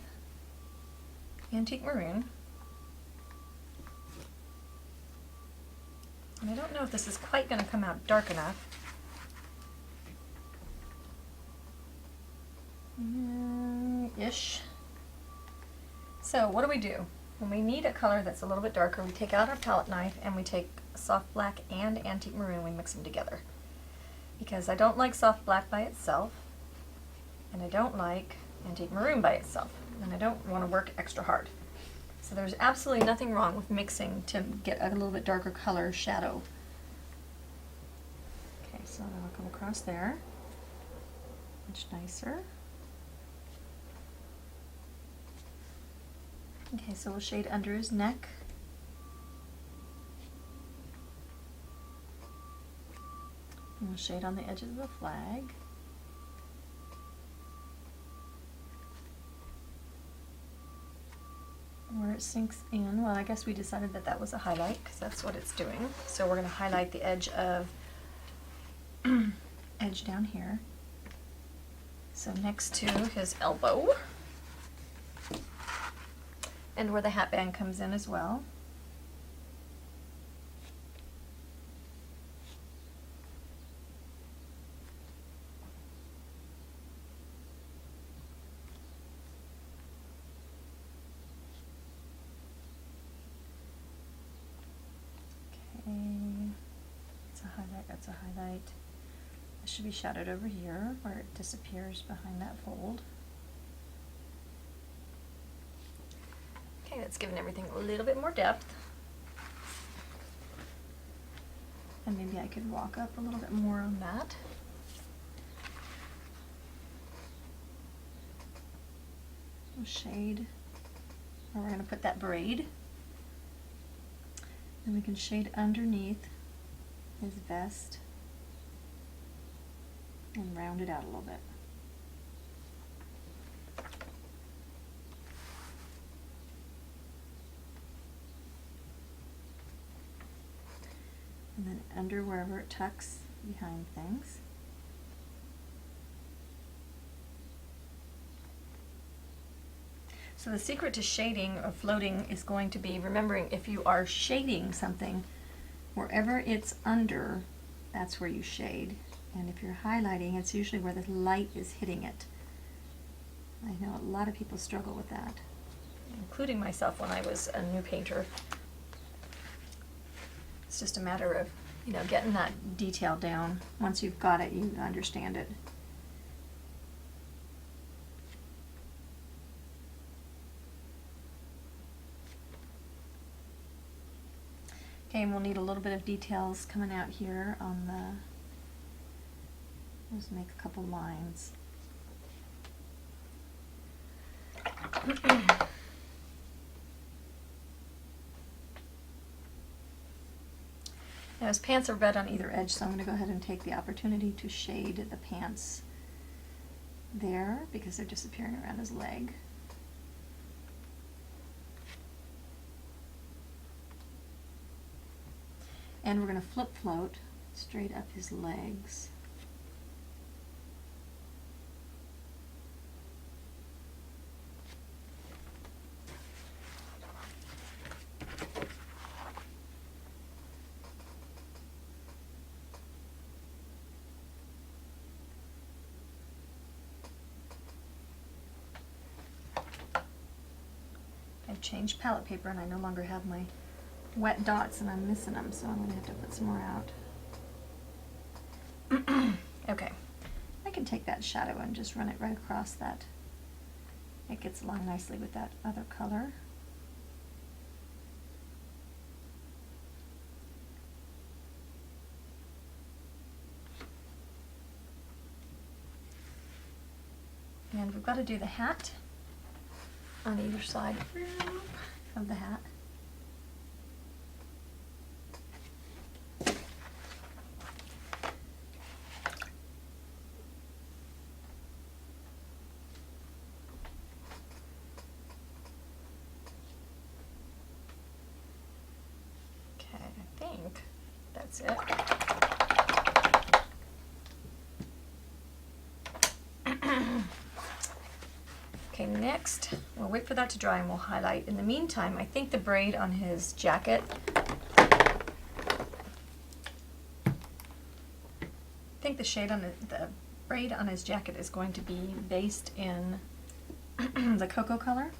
antique maroon. And I don't know if this is quite going to come out dark enough. Ish. So what do? When we need a color that's a little bit darker, we take out our palette knife and we take soft black and antique maroon, we mix them together. Because I don't like soft black by itself, and I don't like antique maroon by itself, and I don't want to work extra hard. So there's absolutely nothing wrong with mixing to get a little bit darker color shadow. Okay, so that'll come across there. Much nicer. Okay, so we'll shade under his neck. And we'll shade on the edges of the flag. Where it sinks in, well, I guess we decided that that was a highlight because that's what it's doing. So we're going to highlight the edge of edge down here. So next to his elbow. And where the hat band comes in as well. It's a highlight, that's a highlight. This should be shadowed over here where it disappears behind that fold. Okay, that's giving everything a little bit more depth. And maybe I could walk up a little bit more on that. We'll shade where we're going to put that braid. And we can shade underneath his vest and round it out a little bit. And then under wherever it tucks, behind things. So the secret to shading or floating is going to be remembering if you are shading something, wherever it's under, that's where you shade. And if you're highlighting, it's usually where the light is hitting it. I know a lot of people struggle with that, including myself when I was a new painter. It's just a matter of, you know, getting that detail down. Once you've got it, you understand it. Okay, and we'll need a little bit of details coming out here on the, let's make a couple lines. Now his pants are red on either edge, so I'm going to go ahead and take the opportunity to shade the pants there because they're disappearing around his leg. And we're going to flip float straight up his legs. I've changed palette paper and I no longer have my wet dots and I'm missing them, so I'm going to have to put some more out. Okay, I can take that shadow and just run it right across that. It gets along nicely with that other color. And we've got to do the hat on either side of the hat. I think that's it. Okay, next, we'll wait for that to dry and we'll highlight. In the meantime, I think the braid on his jacket, the shade on the braid on his jacket is going to be based in the cocoa color.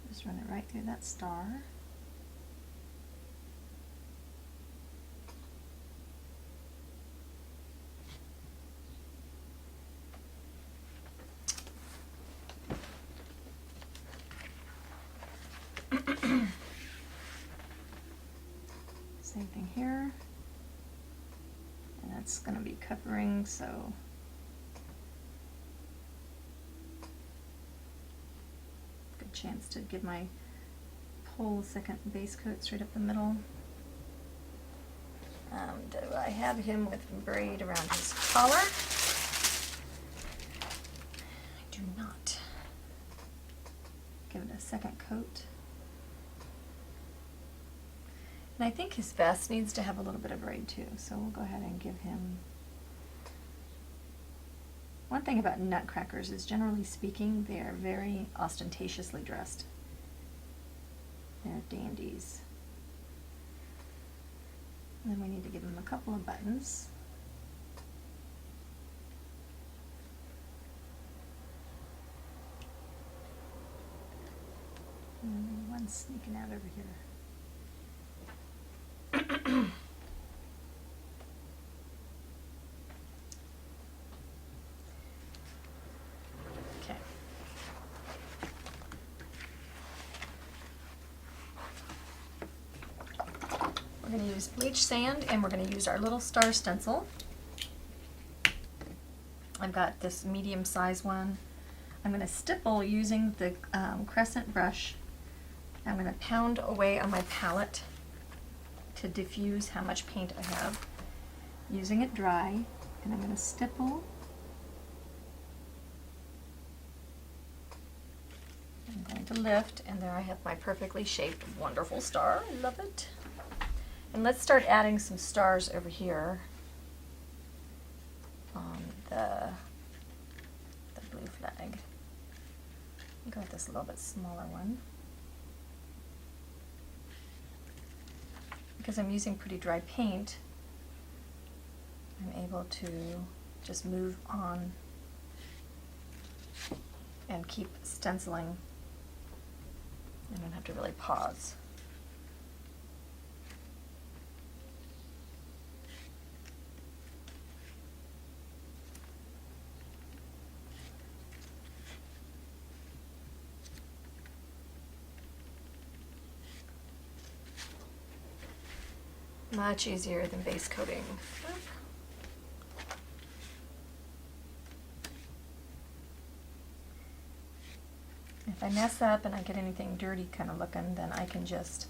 Just run it right through that star. Same thing here. And that's going to be covering, so good chance to give my Tole second base coat straight up the middle. Do I have him with braid around his collar? I do not. Give it a second coat. And I think his vest needs to have a little bit of braid too, so we'll go ahead and give him. One thing about nutcrackers is, generally speaking, they are very ostentatiously dressed. They're dandies. And then we need to give him a couple of buttons. And one sneaking out over here. Okay. We're going to use bleach sand and we're going to use our little star stencil. I've got this medium size one. I'm going to stipple using the crescent brush. I'm going to pound away on my palette to diffuse how much paint I have, using it dry, and I'm going to stipple I'm going to lift, and there I have my perfectly shaped, wonderful star. I love it. And let's start adding some stars over here on the blue flag. I'll go with this a little bit smaller one. Because I'm using pretty dry paint, I'm able to just move on and keep stenciling. I don't have to really pause. Much easier than base coating. If I mess up and I get anything dirty kind of looking, then I can just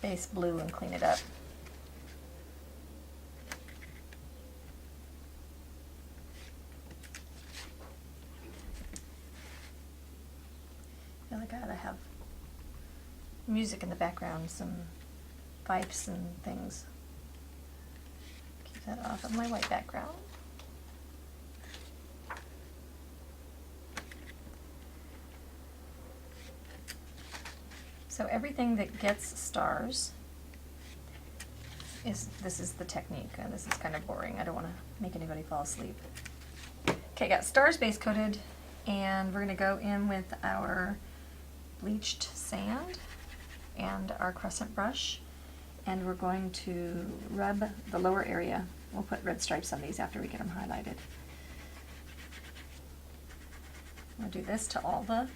base blue and clean it up. I feel like I ought to have music in the background, some pipes and things. Keep that off of my white background. So everything that gets stars this is the technique. This is kind of boring. I don't want to make anybody fall asleep. Okay, got stars base coated, and we're going to go in with our bleached sand and our crescent brush, and we're going to rub the lower area. We'll put red stripes on these after we get them highlighted. I'll do this to all the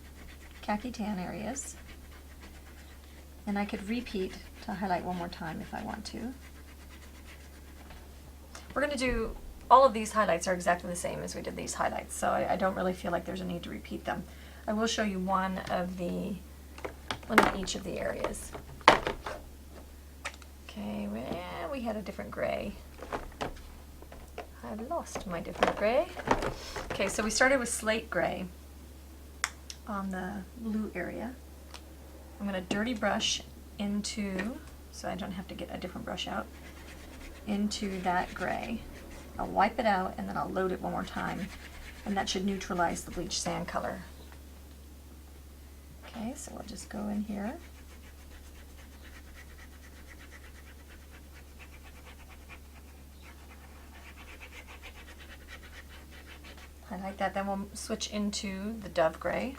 khaki tan areas. And I could repeat to highlight one more time if I want to. We're going to do, all of these highlights are exactly the same as we did these highlights, so I don't really feel like there's a need to repeat them. I will show you one of each of the areas. Okay, well, we had a different gray. I've lost my different gray. Okay, so we started with slate gray on the blue area. I'm going to dirty brush into, so I don't have to get a different brush out, into that gray. I'll wipe it out and then I'll load it one more time, and that should neutralize the bleached sand color. Okay, so we'll just go in here. Highlight that, then we'll switch into the dove gray.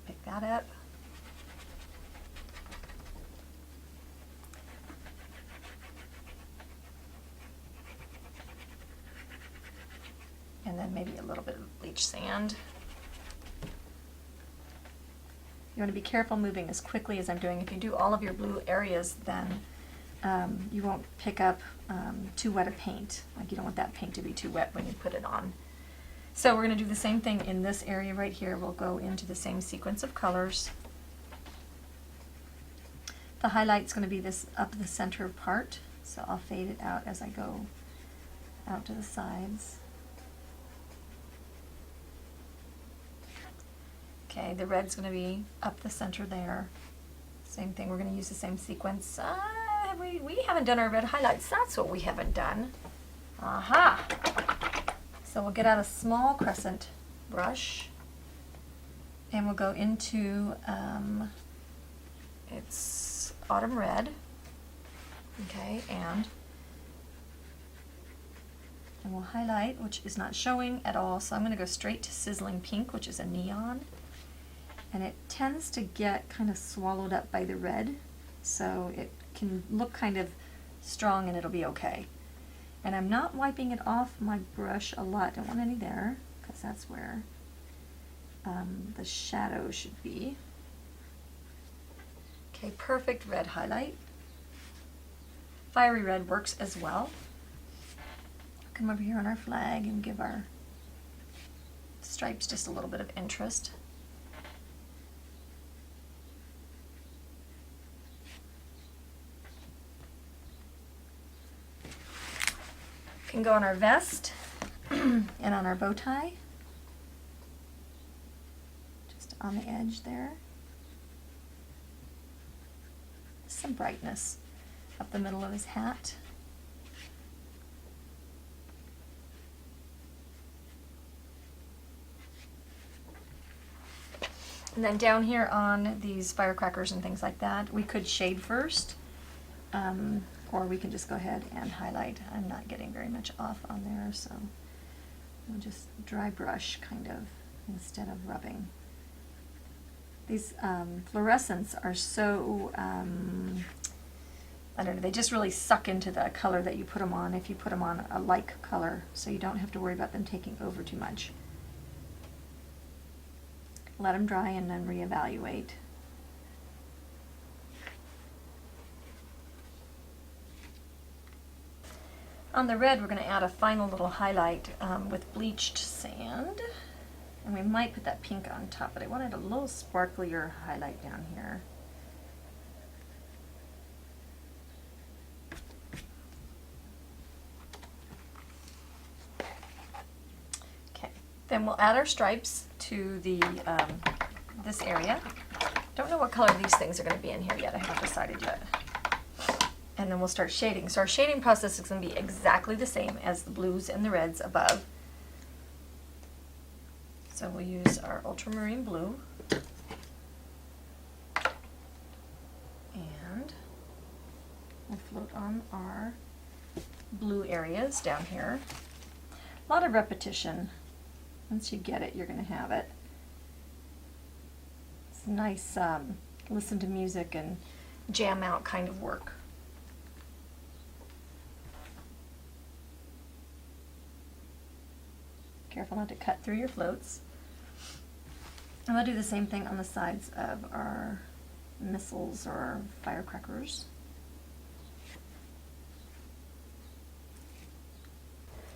Pick that up. And then maybe a little bit of bleached sand. You want to be careful moving as quickly as I'm doing. If you do all of your blue areas, then you won't pick up too wet a paint. Like, you don't want that paint to be too wet when you put it on. So we're going to do the same thing in this area right here. We'll go into the same sequence of colors. The highlight's going to be this up the center part, so I'll fade it out as I go out to the sides. Okay, the red's going to be up the center there. Same thing, we're going to use the same sequence. We haven't done our red highlights. That's what we haven't done. Aha! So we'll get out a small crescent brush, and we'll go into it's autumn red. Okay, and we'll highlight, which is not showing at all. So I'm going to go straight to sizzling pink, which is a neon. And it tends to get kind of swallowed up by the red, so it can look kind of strong and it'll be okay. And I'm not wiping it off my brush a lot. Don't want any there, because that's where the shadow should be. Okay, perfect red highlight. Fiery red works as well. Come over here on our flag and give our stripes just a little bit of interest. Can go on our vest. And on our bow tie, just on the edge there, some brightness up the middle of his hat. And then down here on these firecrackers and things like that, we could shade first, or we can just go ahead and highlight. I'm not getting very much off on there, so we'll just dry brush kind of instead of rubbing. These fluorescents are so, I don't know, they just really suck into the color that you put them on if you put them on a like color, so you don't have to worry about them taking over too much. Let them dry and then reevaluate. On the red, we're going to add a final little highlight with bleached sand. And we might put that pink on top, but I wanted a little sparklier highlight down here. Okay, then we'll add our stripes to the this area. Don't know what color these things are going to be in here yet. I haven't decided yet. And then we'll start shading. So our shading process is going to be exactly the same as the blues and the reds above. So we'll use our ultramarine blue and we'll float on our blue areas down here. A lot of repetition. Once you get it, you're going to have it. It's nice listen to music and jam out kind of work. Careful not to cut through your floats. And we'll do the same thing on the sides of our missiles or firecrackers.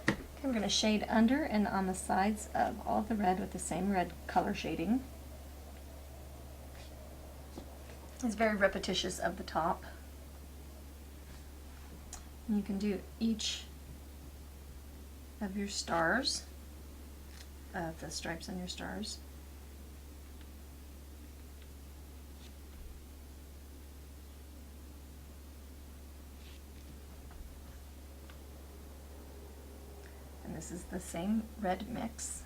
Okay, we're going to shade under and on the sides of all the red with the same red color shading. It's very repetitious of the top. And you can do each of your stars, the stripes on your stars. And this is the same red mix.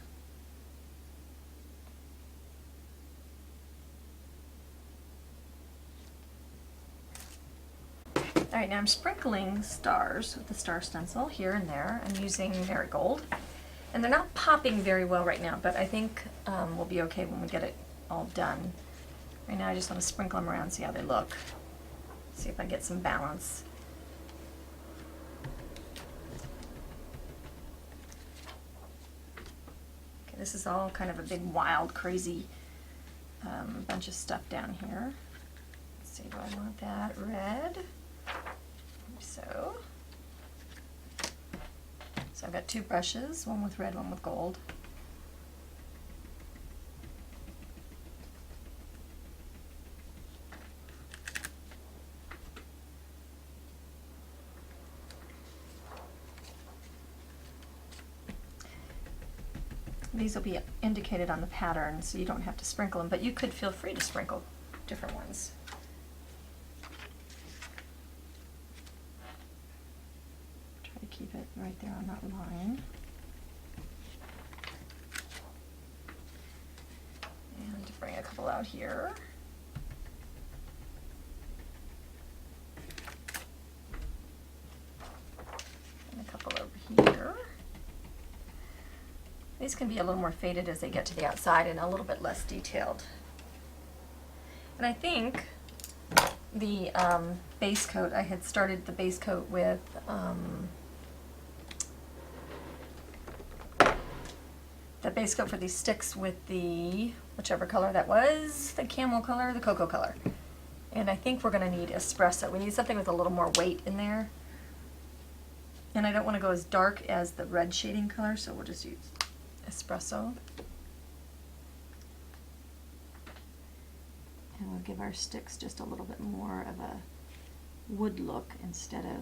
All right, now I'm sprinkling stars with the star stencil here and there. I'm using marigold. And they're not popping very well right now, but I think we'll be okay when we get it all done. Right now I just want to sprinkle them around, see how they look. See if I get some balance. Okay, this is all kind of a big, wild, crazy bunch of stuff down here. Let's see, do I want that red? So I've got two brushes, one with red, one with gold. These will be indicated on the pattern, so you don't have to sprinkle them, but you could feel free to sprinkle different ones. Keep it right there on that line. And bring a couple out here. And a couple over here. These can be a little more faded as they get to the outside and a little bit less detailed. And I think the base coat, I had started the base coat with the base coat for these sticks with the, whichever color that was, the camel color, the cocoa color. And I think we're going to need espresso. We need something with a little more weight in there. And I don't want to go as dark as the red shading color, so we'll just use espresso. And we'll give our sticks just a little bit more of a wood look instead of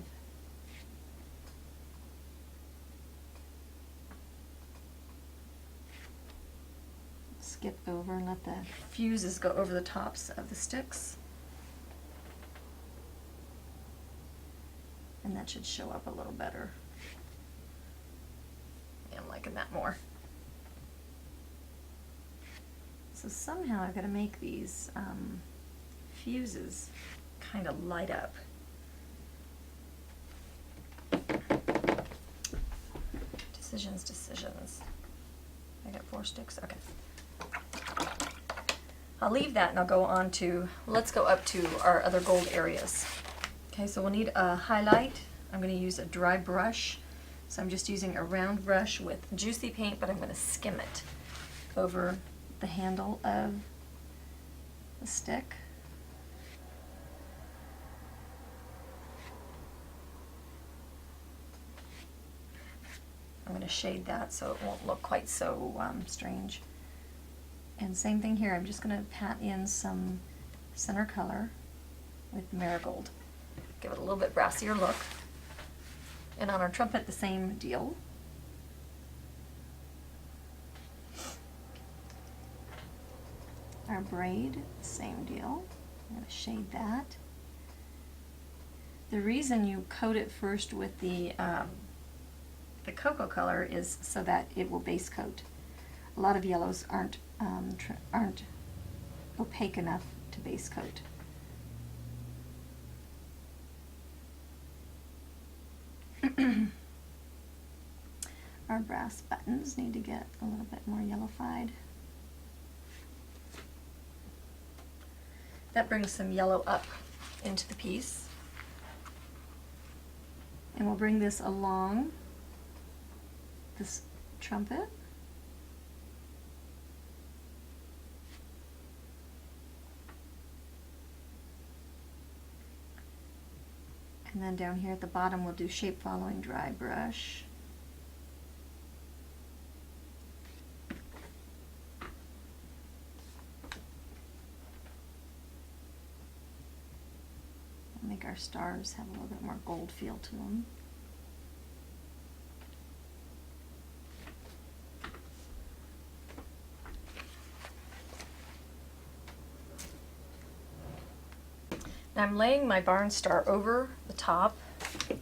skip over and let the fuses go over the tops of the sticks. And that should show up a little better. Yeah, I'm liking that more. So somehow I've got to make these fuses kind of light up. Decisions. I got 4 sticks, okay. I'll leave that and I'll go on to, let's go up to our other gold areas. Okay, so we'll need a highlight. I'm going to use a dry brush. So I'm just using a round brush with juicy paint, but I'm going to skim it over the handle of the stick. I'm going to shade that so it won't look quite so strange. And same thing here, I'm just going to pat in some center color with marigold. Give it a little bit brassier look. And on our trumpet, the same deal. Our braid, same deal. I'm going to shade that. The reason you coat it first with the cocoa color is so that it will base coat. A lot of yellows aren't opaque enough to base coat. Our brass buttons need to get a little bit more yellowified. That brings some yellow up into the piece. And we'll bring this along this trumpet. And then down here at the bottom we'll do shape following dry brush. Make our stars have a little bit more gold feel to them. Now I'm laying my barn star over the top. I'm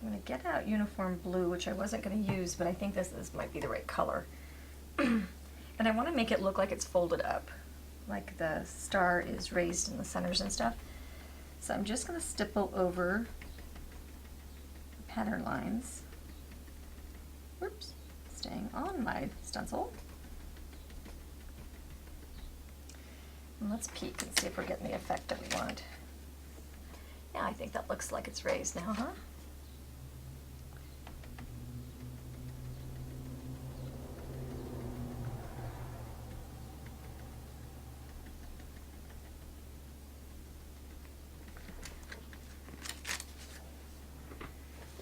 going to get out uniform blue, which I wasn't going to use, but I think this might be the right color. And I want to make it look like it's folded up, like the star is raised in the centers and stuff. So I'm just going to stipple over the pattern lines. Whoops, staying on my stencil. And let's peek and see if we're getting the effect that we want. Yeah, I think that looks like it's raised now, huh?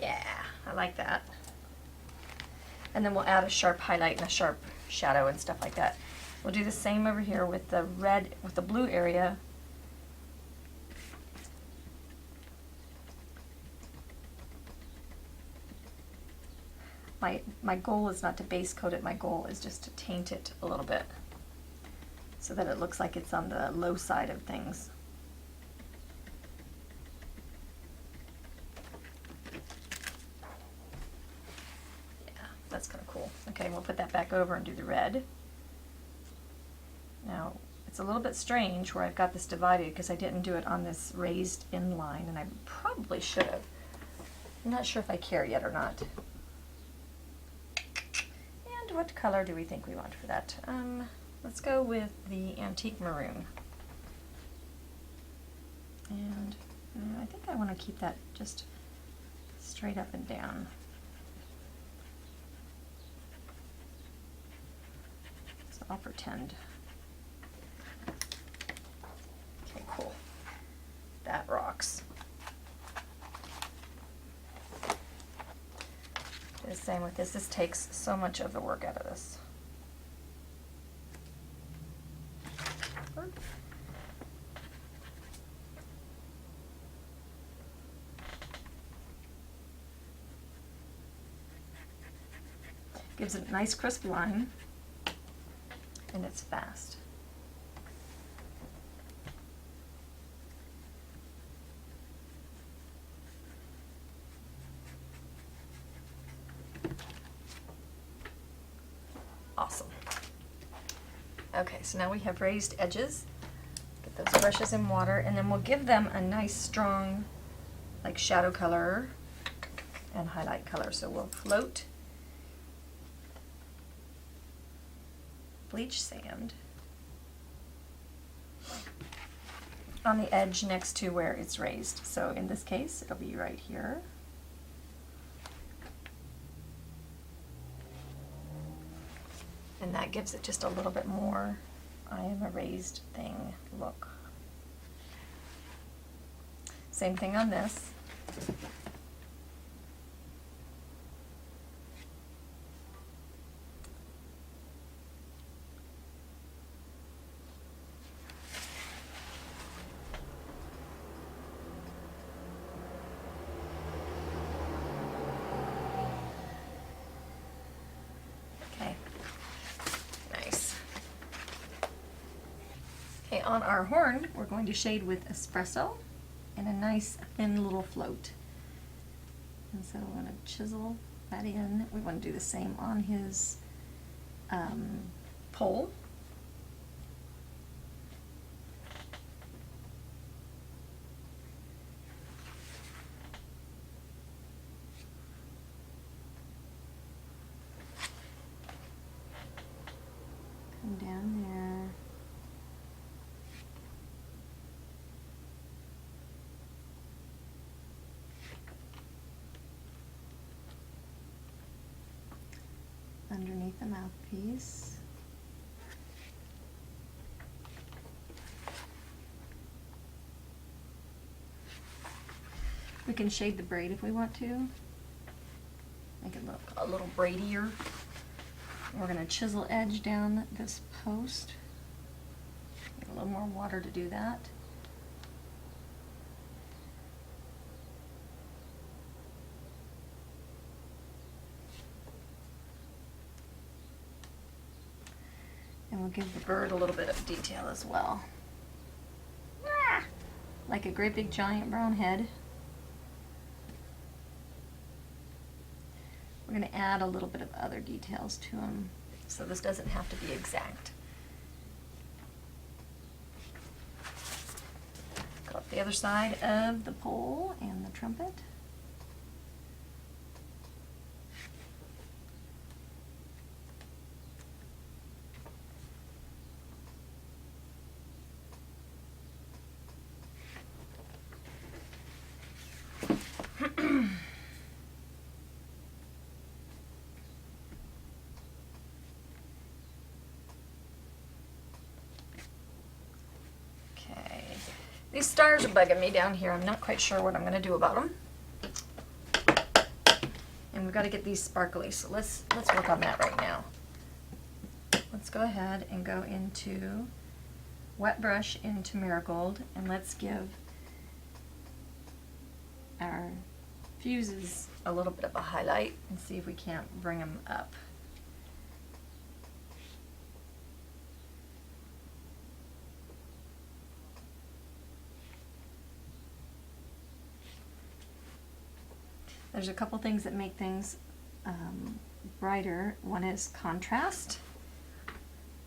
Yeah, I like that. And then we'll add a sharp highlight and a sharp shadow and stuff like that. We'll do the same over here with the red, with the blue area. My goal is not to base coat it, my goal is just to taint it a little bit so that it looks like it's on the low side of things. Yeah, that's kind of cool. Okay, we'll put that back over and do the red. Now, it's a little bit strange where I've got this divided because I didn't do it on this raised in line, and I probably should have. I'm not sure if I care yet or not. And what color do we think we want for that? Let's go with the antique maroon. And I think I want to keep that just straight up and down. So I'll pretend. Okay, cool. That rocks. Do the same with this. This takes so much of the work out of this. Gives it a nice crisp line. it's fast. Awesome. Okay, so now we have raised edges. Get those brushes in water, and then we'll give them a nice strong like shadow color and highlight color. So we'll float bleach sand on the edge next to where it's raised. So in this case, it'll be right here. And that gives it just a little bit more I am a raised thing look. Same thing on this. Okay, on our horn, we're going to shade with espresso and a nice thin little float. And so we're going to chisel that in. We want to do the same on his pole. Come down there. Underneath the mouthpiece. We can shade the braid if we want to. Make it look a little braidier. We're going to chisel edge down this post. Get a little more water to do that. And we'll give the bird a little bit of detail as well. Like a great big giant brown head. We're going to add a little bit of other details to him, so this doesn't have to be exact. Go up the other side of the pole and the trumpet. These stars are bugging me down here. I'm not quite sure what I'm going to do about them. And we've got to get these sparkly, so let's work on that right now. Let's go ahead and go into wet brush into Marigold, and let's give our fuses a little bit of a highlight and see if we can't bring them up. There's a couple things that make things brighter. One is contrast.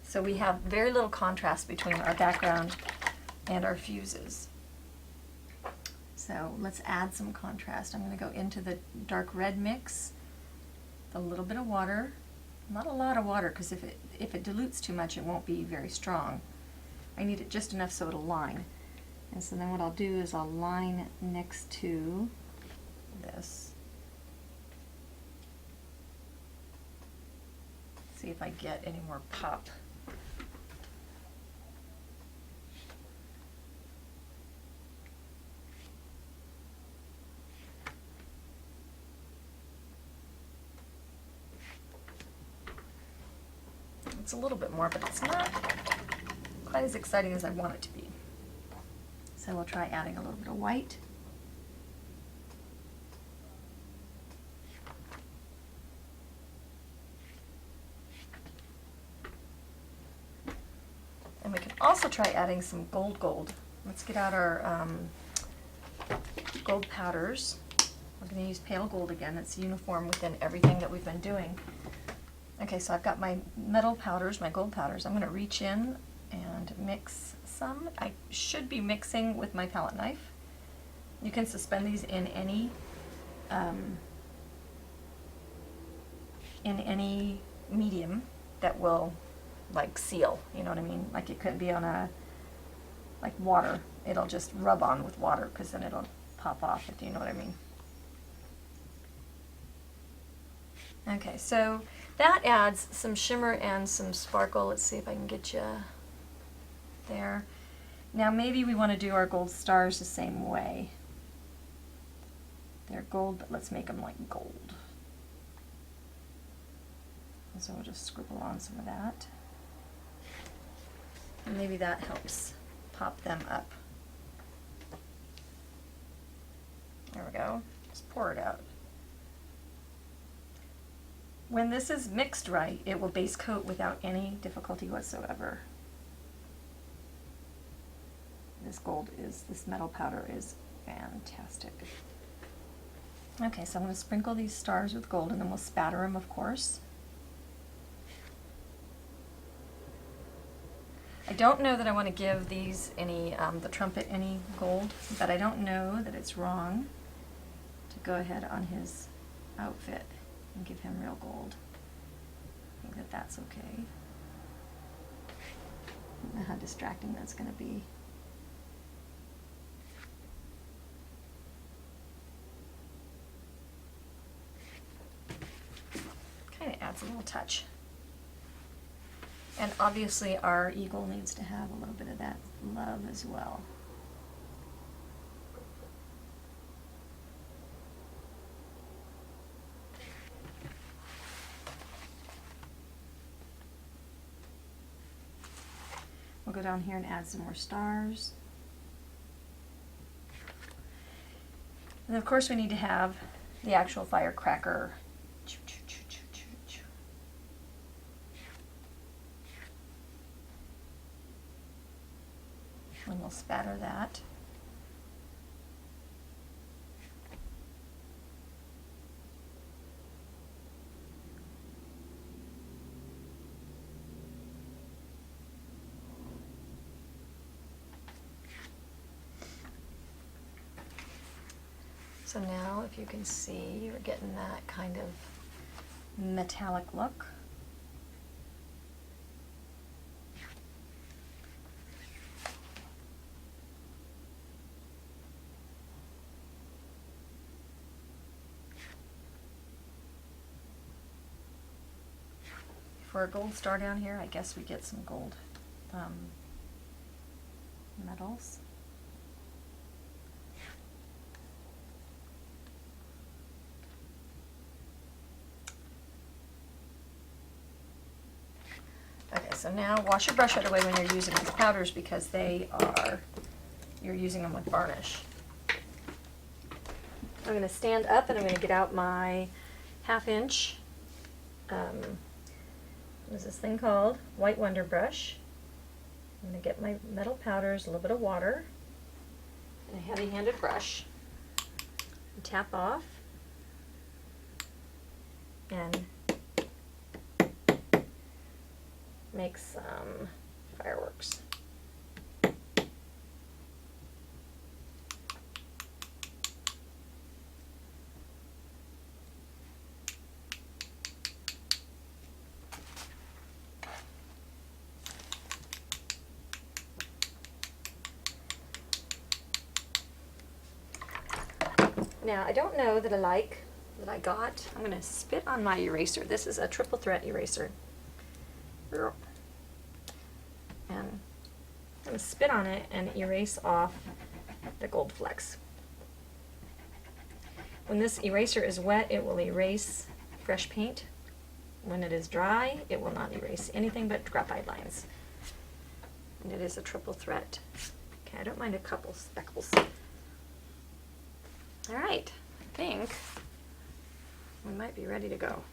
So we have very little contrast between our background and our fuses. So let's add some contrast. I'm going to go into the dark red mix, a little bit of water, not a lot of water, because if it dilutes too much, it won't be very strong. I need it just enough so it'll line. And so then what I'll do is I'll line next to this. See if I get any more pop. It's a little bit more, but it's not quite as exciting as I want it to be. So we'll try adding a little bit of white. also try adding some gold. Let's get out our gold powders. We're going to use pale gold again. It's uniform within everything that we've been doing. Okay, so I've got my metal powders, my gold powders. I'm going to reach in and mix some. I should be mixing with my palette knife. You can suspend these in any medium that will like seal, you know what I mean? Like it could be on a, like water. It'll just rub on with water because then it'll pop off, if you know what I mean. Okay, so that adds some shimmer and some sparkle. Let's see if I can get you there. Now maybe we want to do our gold stars the same way. They're gold, but let's make them like gold. And so we'll just scribble on some of that. And maybe that helps pop them up. There we go. Just pour it out. When this is mixed right, it will base coat without any difficulty whatsoever. This metal powder is fantastic. Okay, so I'm going to sprinkle these stars with gold and then we'll spatter them, of course. I don't know that I want to give these any, the trumpet any gold, but I don't know that it's wrong to go ahead on his outfit and give him real gold. I think that that's okay. I don't know how distracting that's going to be. Kind of adds a little touch. And obviously our eagle needs to have a little bit of that love as well. We'll go down here and add some more stars. And of course we need to have the actual firecracker. And we'll spatter that. So now, if you can see, you're getting that kind of metallic look. For a gold star down here, I guess we get some gold metals. Okay, so now wash your brush right away when you're using these powders because you're using them with varnish. I'm going to stand up and I'm going to get out my 1/2 inch, what is this thing called? White Wonder brush. I'm going to get my metal powders, a little bit of water, and a heavy-handed brush, and tap off, and make some fireworks. Now, I don't know that I got. I'm going to spit on my eraser. This is a triple threat eraser. And I'm going to spit on it and erase off the gold flecks. When this eraser is wet, it will erase fresh paint. When it is dry, it will not erase anything but graphite lines. And it is a triple threat. Okay, I don't mind a couple speckles. All right, I think we might be ready to go.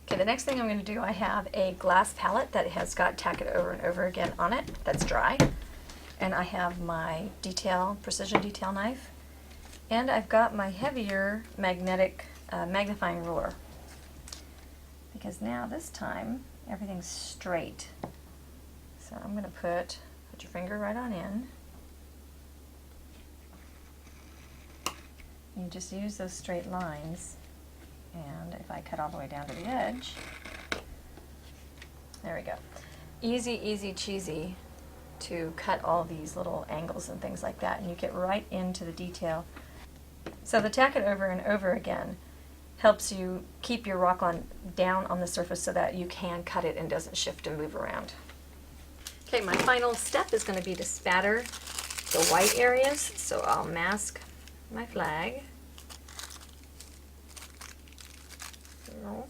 Okay, the next thing I'm going to do, I have a glass palette that has got Tack It Over and Over Again on it, that's dry. And I have my precision detail knife. And I've got my heavier magnetic magnifying ruler. Because now, this time, everything's straight. So I'm going to put your finger right on in. You just use those straight lines. And if I cut all the way down to the edge, there we go. Easy, easy, cheesy to cut all these little angles and things like that, and you get right into the detail. So the Tack It Over and Over Again helps you keep your rock down on the surface so that you can cut it and doesn't shift and move around. Okay, my final step is going to be to spatter the white areas, so I'll mask my flag. Nope.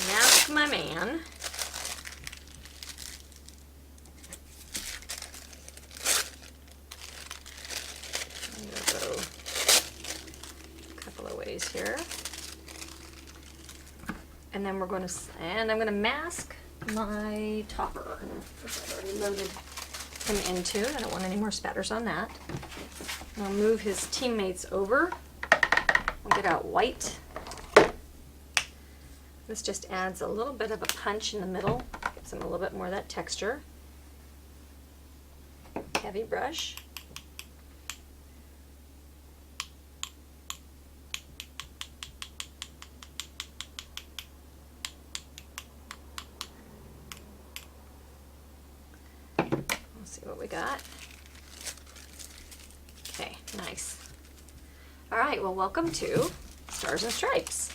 Mask my man. I'm going to go a couple of ways here. And then I'm going to mask my topper, which I've already loaded him into. I don't want any more spatters on that. I'll move his teammates over. I'll get out white. This just adds a little bit of a punch in the middle, gives him a little bit more of that texture. Heavy brush. Let's see what we got. Okay, nice. All right, well, welcome to Stars and Stripes.